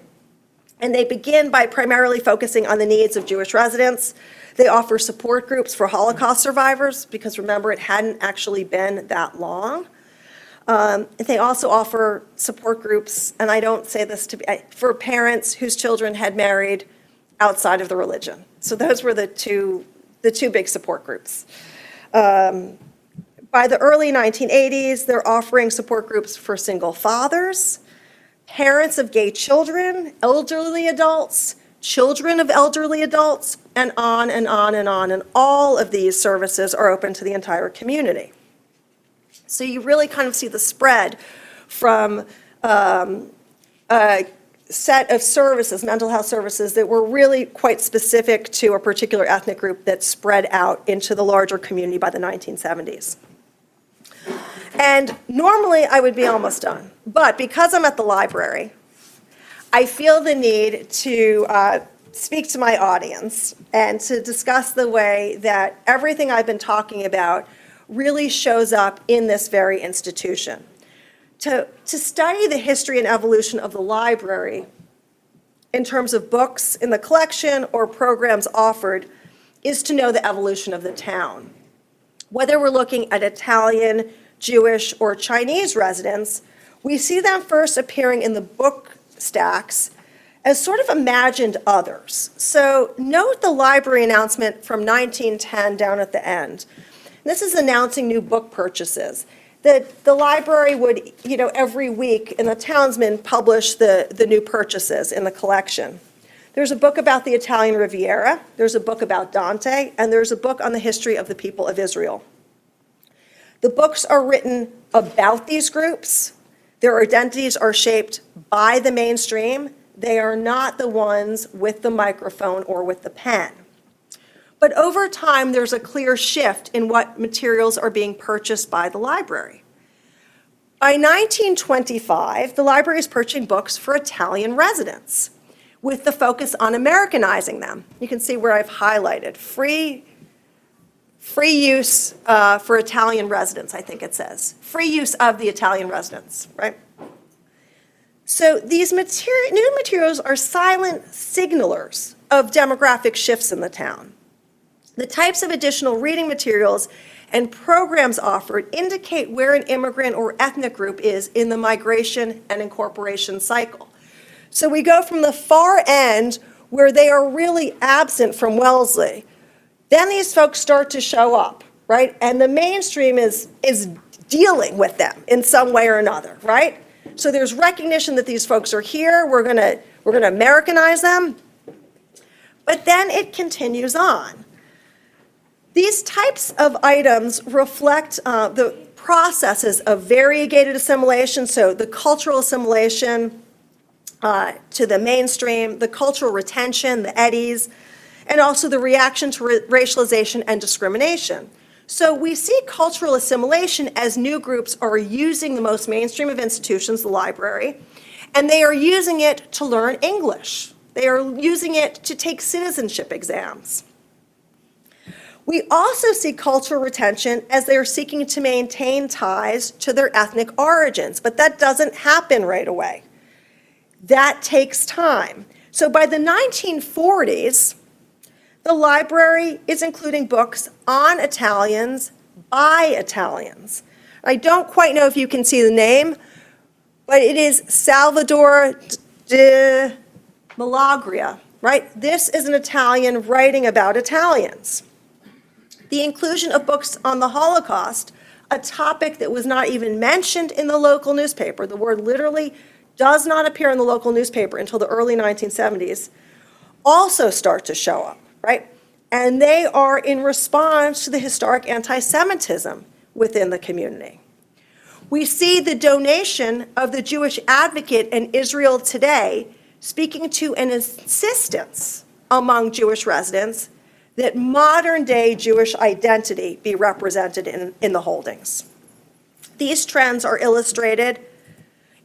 And they begin by primarily focusing on the needs of Jewish residents. They offer support groups for Holocaust survivors, because remember, it hadn't actually been that long. They also offer support groups, and I don't say this to be, for parents whose children had married outside of the religion. So those were the two big support groups. By the early 1980s, they're offering support groups for single fathers, parents of gay children, elderly adults, children of elderly adults, and on and on and on. And all of these services are open to the entire community. So you really kind of see the spread from a set of services, mental health services, that were really quite specific to a particular ethnic group that spread out into the larger community by the 1970s. And normally I would be almost done, but because I'm at the library, I feel the need to speak to my audience and to discuss the way that everything I've been talking about really shows up in this very institution. To study the history and evolution of the library in terms of books in the collection or programs offered is to know the evolution of the town. Whether we're looking at Italian, Jewish, or Chinese residents, we see them first appearing in the book stacks as sort of imagined others. So note the library announcement from 1910 down at the end. This is announcing new book purchases. That the library would, every week in the Townsman publish the new purchases in the collection. There's a book about the Italian Riviera, there's a book about Dante, and there's a book on the history of the people of Israel. The books are written about these groups. Their identities are shaped by the mainstream. They are not the ones with the microphone or with the pen. But over time, there's a clear shift in what materials are being purchased by the library. By 1925, the library is purchasing books for Italian residents, with the focus on Americanizing them. You can see where I've highlighted free use for Italian residents, I think it says. Free use of the Italian residents, right? So these new materials are silent signalers of demographic shifts in the town. The types of additional reading materials and programs offered indicate where an immigrant or ethnic group is in the migration and incorporation cycle. So we go from the far end, where they are really absent from Wellesley. Then these folks start to show up, right? And the mainstream is dealing with them in some way or another, right? So there's recognition that these folks are here. We're gonna Americanize them. But then it continues on. These types of items reflect the processes of variegated assimilation, so the cultural assimilation to the mainstream, the cultural retention, the eddies, and also the reaction to racialization and discrimination. So we see cultural assimilation as new groups are using the most mainstream of institutions, the library, and they are using it to learn English. They are using it to take citizenship exams. We also see cultural retention as they are seeking to maintain ties to their ethnic origins, but that doesn't happen right away. That takes time. So by the 1940s, the library is including books on Italians by Italians. I don't quite know if you can see the name, but it is Salvador de Malagria, right? This is an Italian writing about Italians. The inclusion of books on the Holocaust, a topic that was not even mentioned in the local newspaper, the word literally does not appear in the local newspaper until the early 1970s, also start to show up, right? And they are in response to the historic anti-Semitism within the community. We see the donation of the Jewish Advocate in Israel Today speaking to an insistence among Jewish residents that modern-day Jewish identity be represented in the holdings. These trends are illustrated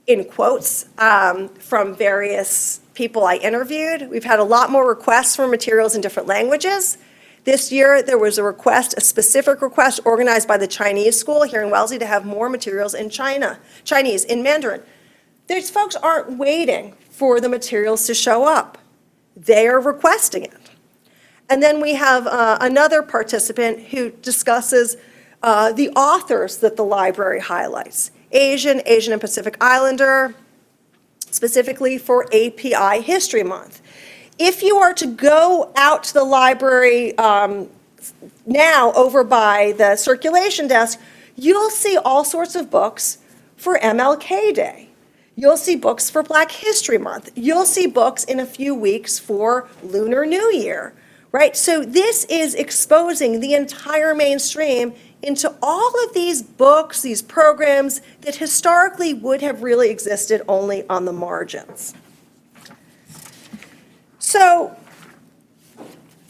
in quotes from various people I interviewed. We've had a lot more requests for materials in different languages. This year, there was a specific request organized by the Chinese school here in Wellesley to have more materials in Chinese, in Mandarin. These folks aren't waiting for the materials to show up. They are requesting it. And then we have another participant who discusses the authors that the library highlights. Asian and Pacific Islander, specifically for API History Month. If you are to go out to the library now over by the circulation desk, you'll see all sorts of books for MLK Day. You'll see books for Black History Month. You'll see books in a few weeks for Lunar New Year, right? So this is exposing the entire mainstream into all of these books, these programs that historically would have really existed only on the margins. So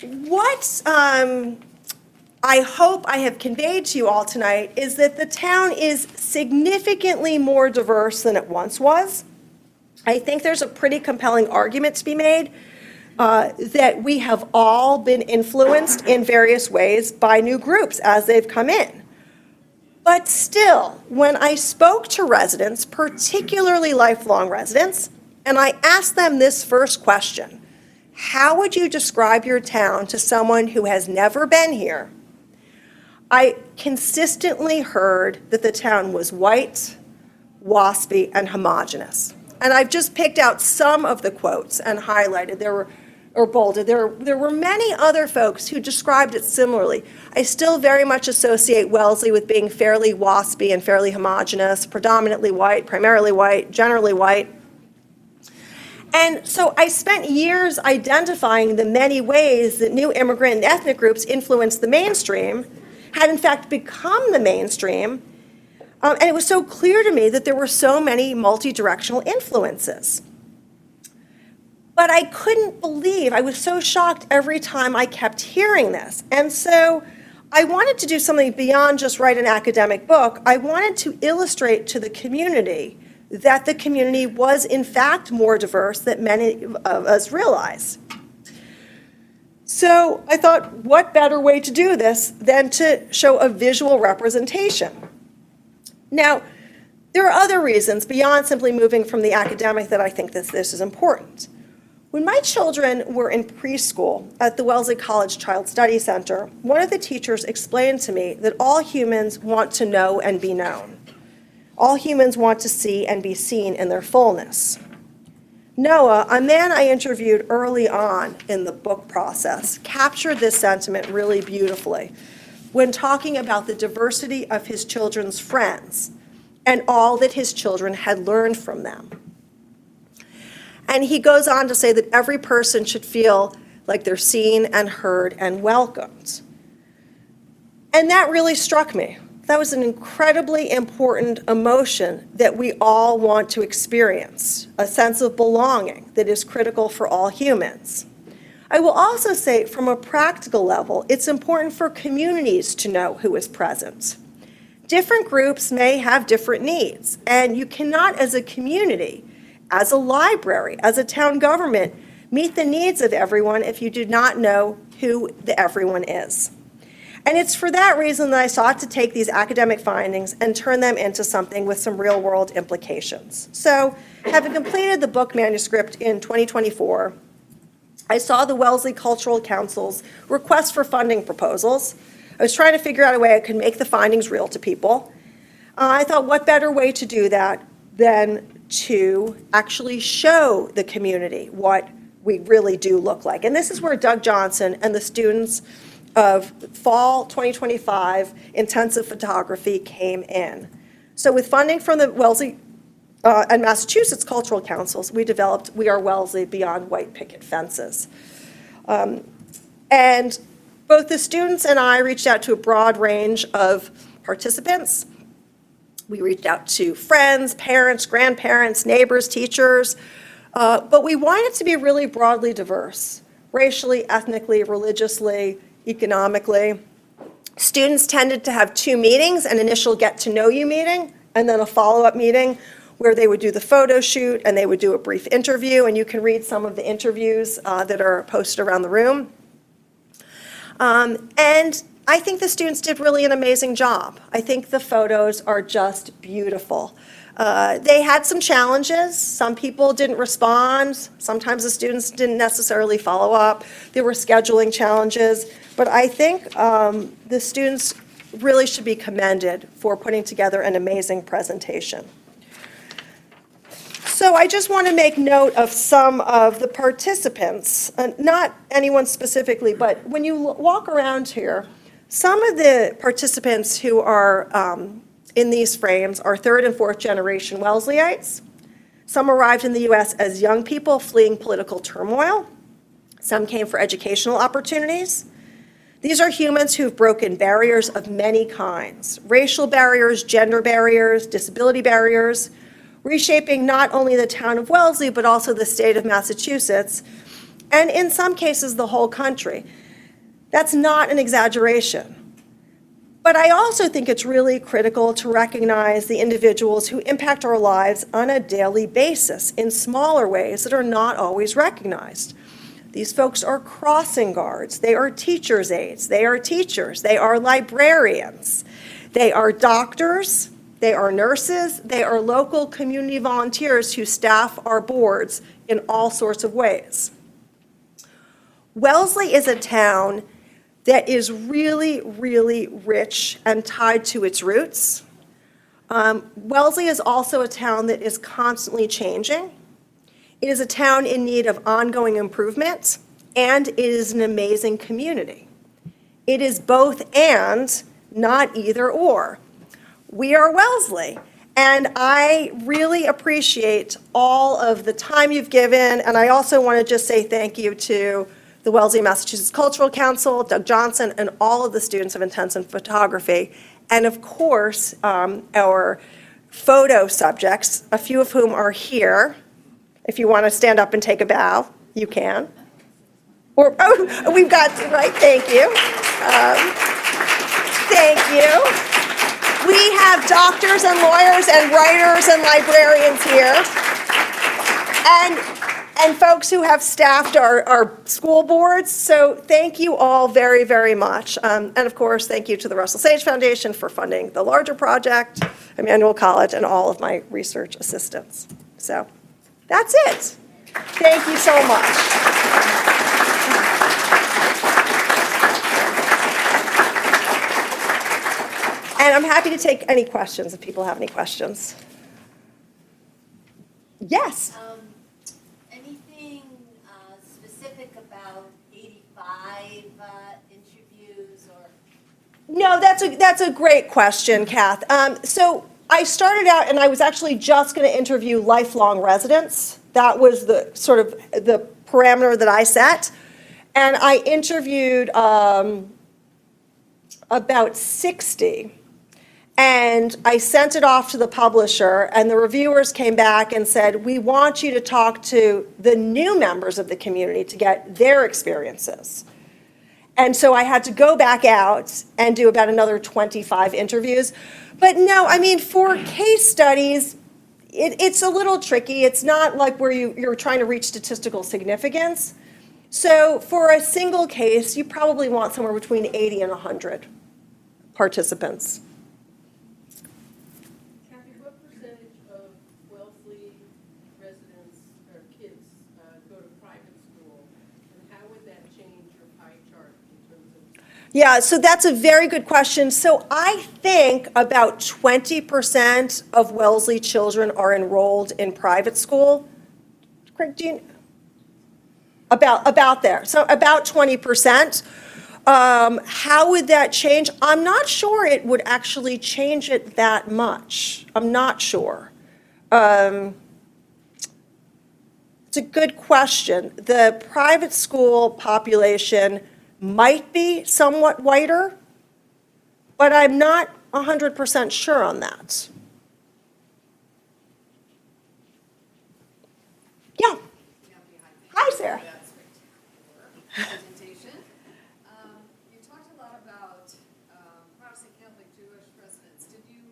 what I hope I have conveyed to you all tonight is that the town is significantly more diverse than it once was. I think there's a pretty compelling argument to be made that we have all been influenced in various ways by new groups as they've come in. But still, when I spoke to residents, particularly lifelong residents, and I asked them this first question, how would you describe your town to someone who has never been here? I consistently heard that the town was white, waspy, and homogeneous. And I've just picked out some of the quotes and highlighted. Or bolded. There were many other folks who described it similarly. I still very much associate Wellesley with being fairly waspy and fairly homogeneous, predominantly white, primarily white, generally white. And so I spent years identifying the many ways that new immigrant and ethnic groups influenced the mainstream, had in fact become the mainstream, and it was so clear to me that there were so many multi-directional influences. But I couldn't believe, I was so shocked every time I kept hearing this. And so I wanted to do something beyond just write an academic book. I wanted to illustrate to the community that the community was in fact more diverse than many of us realize. So I thought, what better way to do this than to show a visual representation? Now, there are other reasons beyond simply moving from the academic that I think this is important. When my children were in preschool at the Wellesley College Child Study Center, one of the teachers explained to me that all humans want to know and be known. All humans want to see and be seen in their fullness. Noah, a man I interviewed early on in the book process, captured this sentiment really beautifully when talking about the diversity of his children's friends and all that his children had learned from them. And he goes on to say that every person should feel like they're seen and heard and welcomed. And that really struck me. That was an incredibly important emotion that we all want to experience, a sense of belonging that is critical for all humans. I will also say, from a practical level, it's important for communities to know who is present. Different groups may have different needs, and you cannot, as a community, as a library, as a town government, meet the needs of everyone if you do not know who the everyone is. And it's for that reason that I sought to take these academic findings and turn them into something with some real-world implications. So, having completed the book manuscript in 2024, I saw the Wellesley Cultural Council's request for funding proposals. I was trying to figure out a way I could make the findings real to people. I thought, what better way to do that than to actually show the community what we really do look like. And this is where Doug Johnson and the students of fall 2025 intensive photography came in. So with funding from the Wellesley and Massachusetts Cultural Councils, we developed We Are Wellesley Beyond White Picket Fences. And both the students and I reached out to a broad range of participants. We reached out to friends, parents, grandparents, neighbors, teachers, but we wanted it to be really broadly diverse, racially, ethnically, religiously, economically. Students tended to have 2 meetings, an initial get-to-know-you meeting, and then a follow-up meeting where they would do the photo shoot and they would do a brief interview, and you can read some of the interviews that are posted around the room. And I think the students did really an amazing job. I think the photos are just beautiful. They had some challenges. Some people didn't respond. Sometimes the students didn't necessarily follow up. There were scheduling challenges. But I think the students really should be commended for putting together an amazing presentation. So I just want to make note of some of the participants, not anyone specifically, but when you walk around here, some of the participants who are in these frames are 3rd and 4th generation Wellesleyites. Some arrived in the U.S. as young people fleeing political turmoil. Some came for educational opportunities. These are humans who've broken barriers of many kinds, racial barriers, gender barriers, disability barriers, reshaping not only the town of Wellesley, but also the state of Massachusetts, and in some cases, the whole country. That's not an exaggeration. But I also think it's really critical to recognize the individuals who impact our lives on a daily basis in smaller ways that are not always recognized. These folks are crossing guards, they are teachers' aides, they are teachers, they are librarians, they are doctors, they are nurses, they are local community volunteers who staff our boards in all sorts of ways. Wellesley is a town that is really, really rich and tied to its roots. Wellesley is also a town that is constantly changing. It is a town in need of ongoing improvement, and it is an amazing community. It is both and, not either or. We are Wellesley, and I really appreciate all of the time you've given, and I also want to just say thank you to the Wellesley, Massachusetts Cultural Council, Doug Johnson, and all of the students of intensive photography, and of course, our photo subjects, a few of whom are here. If you want to stand up and take a bow, you can. Or, oh, we've got, right, thank you. Thank you. We have doctors and lawyers and writers and librarians here. And folks who have staffed our school boards. So thank you all very, very much. And of course, thank you to the Russell Sage Foundation for funding the larger project, Emmanuel College, and all of my research assistants. So that's it. Thank you so much. And I'm happy to take any questions if people have any questions. Yes? Anything specific about 85 interviews or? No, that's a great question, Kath. So I started out and I was actually just going to interview lifelong residents. That was the sort of the parameter that I set. And I interviewed about 60. And I sent it off to the publisher, and the reviewers came back and said, we want you to talk to the new members of the community to get their experiences. And so I had to go back out and do about another 25 interviews. But no, I mean, for case studies, it's a little tricky. It's not like where you're trying to reach statistical significance. So for a single case, you probably want somewhere between 80 and 100 participants. Yeah, so that's a very good question. So I think about 20% of Wellesley children are enrolled in private school. Craig, do you? About there. So about 20%. How would that change? I'm not sure it would actually change it that much. I'm not sure. It's a good question. The private school population might be somewhat whiter, but I'm not 100% sure on that. Sarah. That spectacular presentation. You talked a lot about Protestant, Catholic, Jewish residents. Did you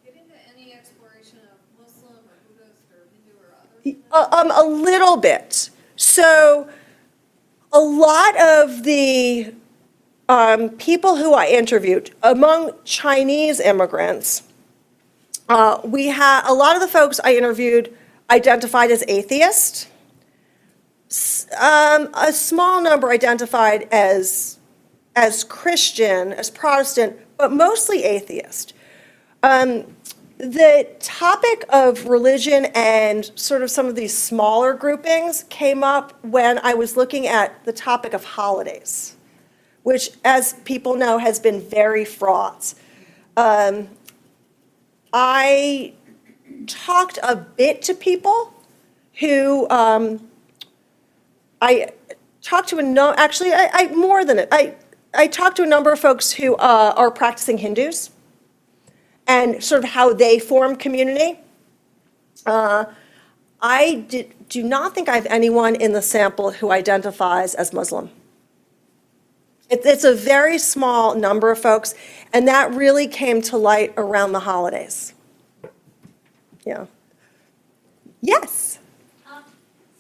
get into any exploration of Muslim or Buddhist or Hindu or other? A little bit. So a lot of the people who I interviewed, among Chinese immigrants, we had a lot of the folks I interviewed identified as atheist. A small number identified as Christian, as Protestant, but mostly atheist. The topic of religion and sort of some of these smaller groupings came up when I was looking at the topic of holidays, which, as people know, has been very fraught. I talked a bit to people who, I talked to more than it. I talked to a number of folks who are practicing Hindus and sort of how they form community. Do not think I have anyone in the sample who identifies as Muslim. It's a very small number of folks, and that really came to light around the holidays. Yeah. Yes? So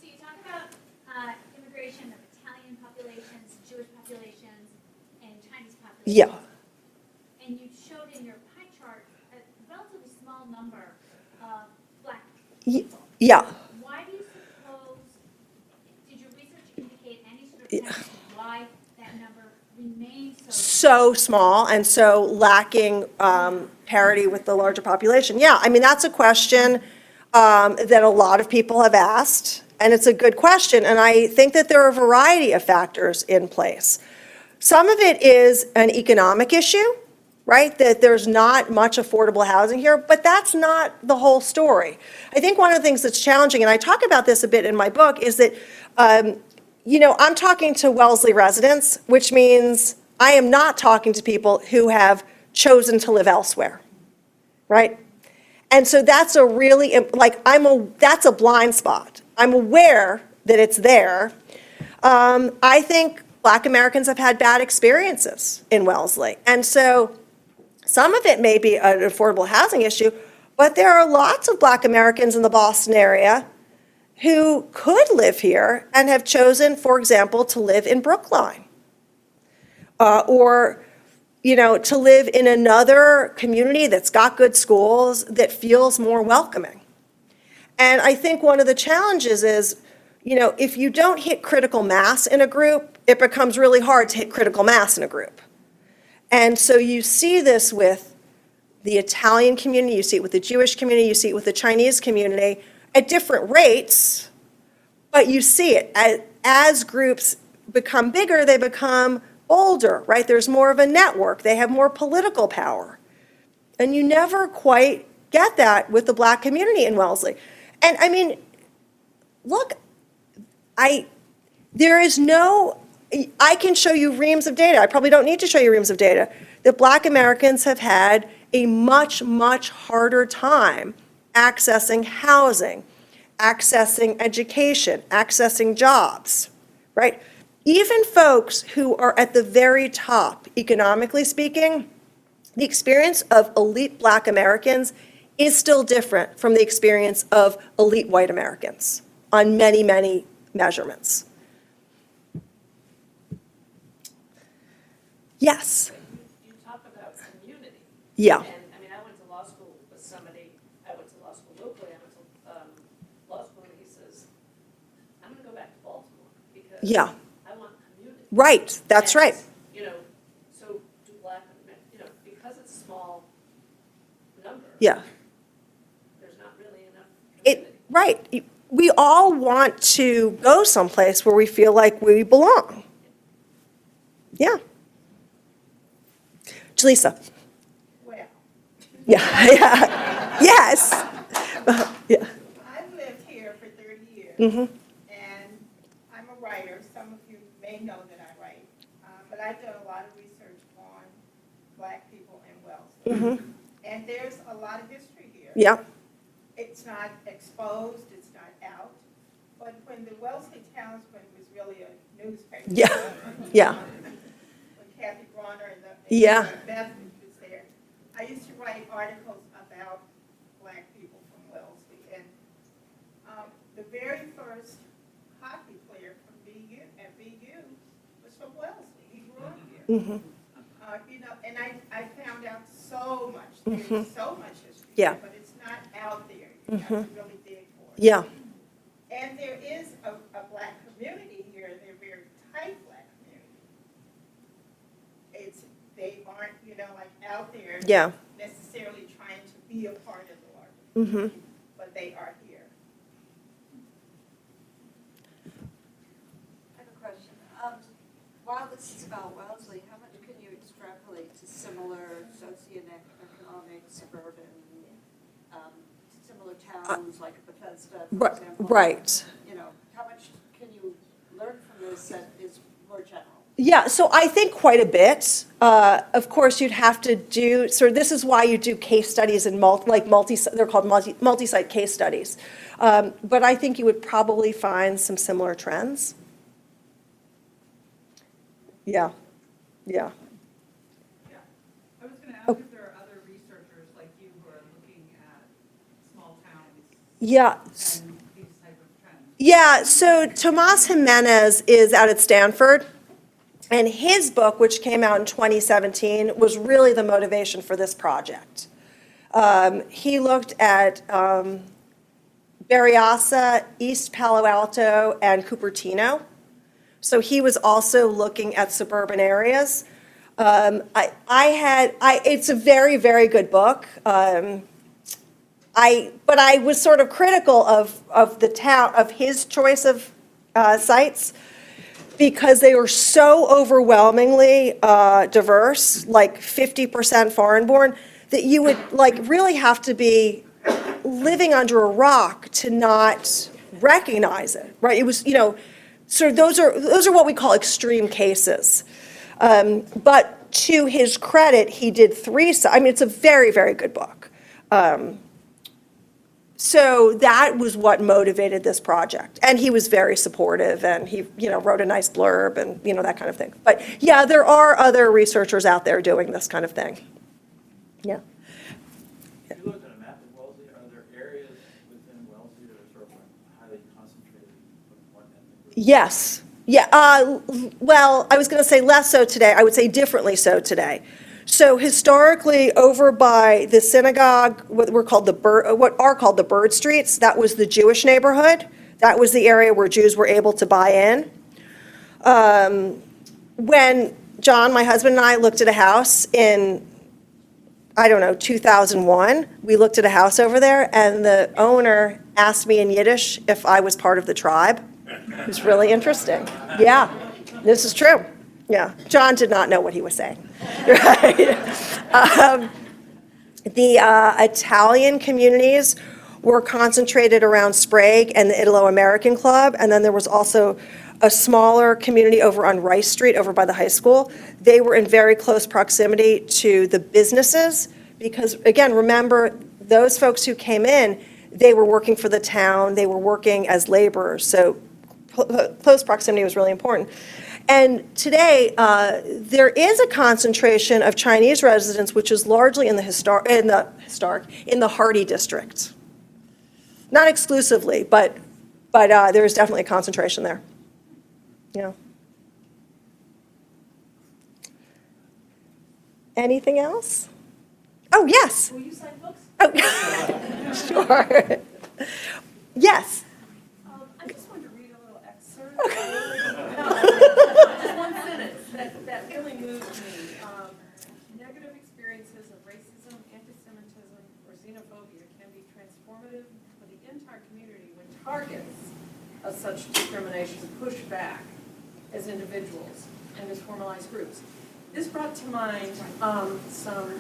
you talk about immigration of Italian populations, Jewish populations, and Chinese populations. Yeah. And you showed in your pie chart a relatively small number of black Y- people. Yeah. Why do you suppose, did your research indicate any sort of connection to why that number remains So small and so lacking parity with the larger population. Yeah, I mean, that's a question that a lot of people have asked, and it's a good question, and I think that there are a variety of factors in place. Some of it is an economic issue, right? That there's not much affordable housing here, but that's not the whole story. I think one of the things that's challenging, and I talk about this a bit in my book, is that, I'm talking to Wellesley residents, which means I am not talking to people who have chosen to live elsewhere, right? And so that's a really, that's a blind spot. I'm aware that it's there. I think Black Americans have had bad experiences in Wellesley. And so some of it may be an affordable housing issue, but there are lots of Black Americans in the Boston area who could live here and have chosen, for example, to live in Brookline. Or to live in another community that's got good schools, that feels more welcoming. And I think one of the challenges is, if you don't hit critical mass in a group, it becomes really hard to hit critical mass in a group. And so you see this with the Italian community, you see it with the Jewish community, you see it with the Chinese community at different rates, but you see it. As groups become bigger, they become older, right? There's more of a network. They have more political power. And you never quite get that with the Black community in Wellesley. And I mean, look, I can show you reams of data. I probably don't need to show you reams of data that Black Americans have had a much, much harder time accessing housing, accessing education, accessing jobs, right? Even folks who are at the very top, economically speaking, the experience of elite Black Americans is still different from the experience of elite white Americans on many, many measurements. Yes? You talk about community. Yeah. And, I went to law school with somebody, I went to law school locally, I went to law school, and he says, I'm gonna go back to Baltimore, because Yeah. I want community. Right, that's And, right. So do Black, because it's a small number. Yeah. There's not really enough community. Right. We all want to go someplace where we feel like we belong. Yeah. Jaleesa. Well, Yeah, yeah, yes. Yeah. I've lived here for 30 years, Mm-hmm. and I'm a writer. Some of you may know that I write, but I've done a lot of research on Black people in Wellesley. Mm-hmm. And there's a lot of history here. Yeah. It's not exposed, it's not out. But when the Wellesley Townsman was really a newspaper. Yeah, yeah. When Kathy Bronner and Yeah. Beth was there, I used to write articles about black people from Wellesley. And the very first hockey player from BU was from Wellesley. He grew up here. Mhm. You know, and I found out so much. There's so much history, Yeah. but it's not out there. You have to really dig for it. Yeah, And there is a black community here. They're a very tight black community. They aren't, you know, like out there yeah. necessarily trying to be a part of the larger Mhm. community, but they are here. I have a question. While this is about Wellesley, how much can you extrapolate to similar socioeconomic, suburban, similar towns like Bethesda, for example? Right. You know, how much can you learn from this that is more general? Yeah, so I think quite a bit. Of course, you'd have to do, so this is why you do case studies and they're called multi-site case studies. But I think you would probably find some similar trends. Yeah, yeah. Yeah, I was going to ask if there are other researchers like you who are looking at small towns Yeah. and these type of trends. Yeah, so Tomas Jimenez is out at Stanford, and his book, which came out in 2017, was really the motivation for this project. He looked at Berryessa, East Palo Alto, and Cupertino. So he was also looking at suburban areas. It's a very, very good book. But I was sort of critical of the town, of his choice of sites, because they were so overwhelmingly diverse, like 50% foreign-born, that you would like really have to be living under a rock to not recognize it, right? It was, you know, so those are what we call extreme cases. But to his credit, he did I mean, it's a very, very good book. So that was what motivated this project. And he was very supportive, and he, you know, wrote a nice blurb and, you know, that kind of thing. But yeah, there are other researchers out there doing this kind of thing. Yeah. If you looked at a map of Wellesley, are there areas within Wellesley that are sort of like highly concentrated with one ethnic group? Yes. Yeah. Well, I was going to say less so today. I would say differently so today. So historically, over by the synagogue, what are called the Bird Streets, that was the Jewish neighborhood. That was the area where Jews were able to buy in. When John, my husband, and I looked at a house in, I don't know, 2001, we looked at a house over there, and the owner asked me in Yiddish if I was part of the tribe. It was really interesting. Yeah, this is true. Yeah, John did not know what he was saying. Right? The Italian communities were concentrated around Sprague and the Italo-American Club, and then there was also a smaller community over on Rice Street, over by the high school. They were in very close proximity to the businesses because, again, remember, those folks who came in, they were working for the town, they were working as laborers, so close proximity was really important. And today, there is a concentration of Chinese residents, which is largely in the Hardy district. Not exclusively, but there is definitely a concentration there. Yeah. Anything else? Oh, yes. Will you sign books? Oh, sure. Yes. I just wanted to read a little excerpt. Just one sentence that really moved me. Negative experiences of racism, anti-Semitism, or xenophobia can be transformative for the entire community when targets of such discrimination push back as individuals and as formalized groups. This brought to mind some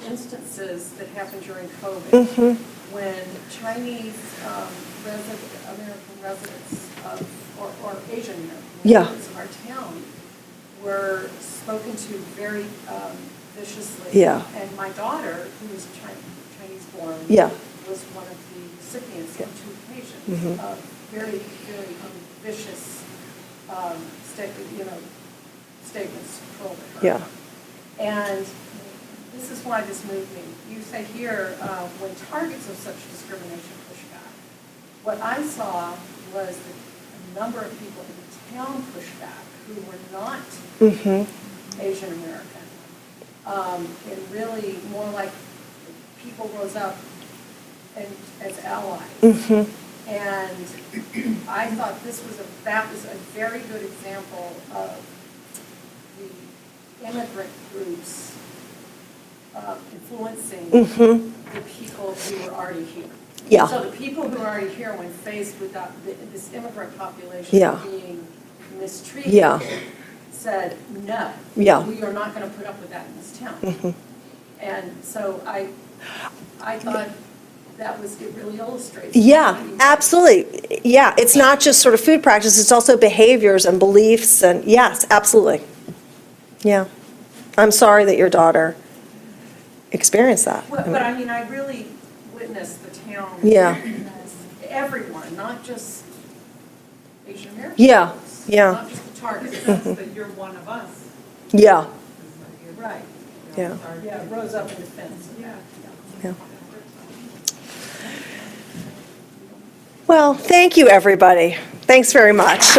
instances that happened during COVID when Chinese American residents or Asian American residents of our town were spoken to very viciously. Yeah. And my daughter, who was Chinese born, Yeah. was one of the recipients on 2 occasions of very, very vicious, statements hurled at her. Yeah. And this is why this moved me. You say here, when targets of such discrimination push back. What I saw was that a number of people in the town pushed back who were not Asian American. And really more like people rose up and as allies. And I thought that was a very good example of the immigrant groups influencing the people who were already here. Yeah. So the people who are already here, when faced with this immigrant population Yeah. being mistreated, Yeah. said, no, Yeah. we are not going to put up with that in this town. And so I thought it really illustrates. Yeah, absolutely. Yeah, it's not just sort of food practice, it's also behaviors and beliefs, and yes, absolutely. Yeah. I'm sorry that your daughter experienced that. But I mean, I really witnessed the town. Yeah. Everyone, not just Asian Americans. Yeah, folks, yeah. Not just the targets. Sense that you're one of us. Yeah, Right. yeah, Yeah, rose up in defense. Yeah. yeah. Well, thank you, everybody. Thanks very much.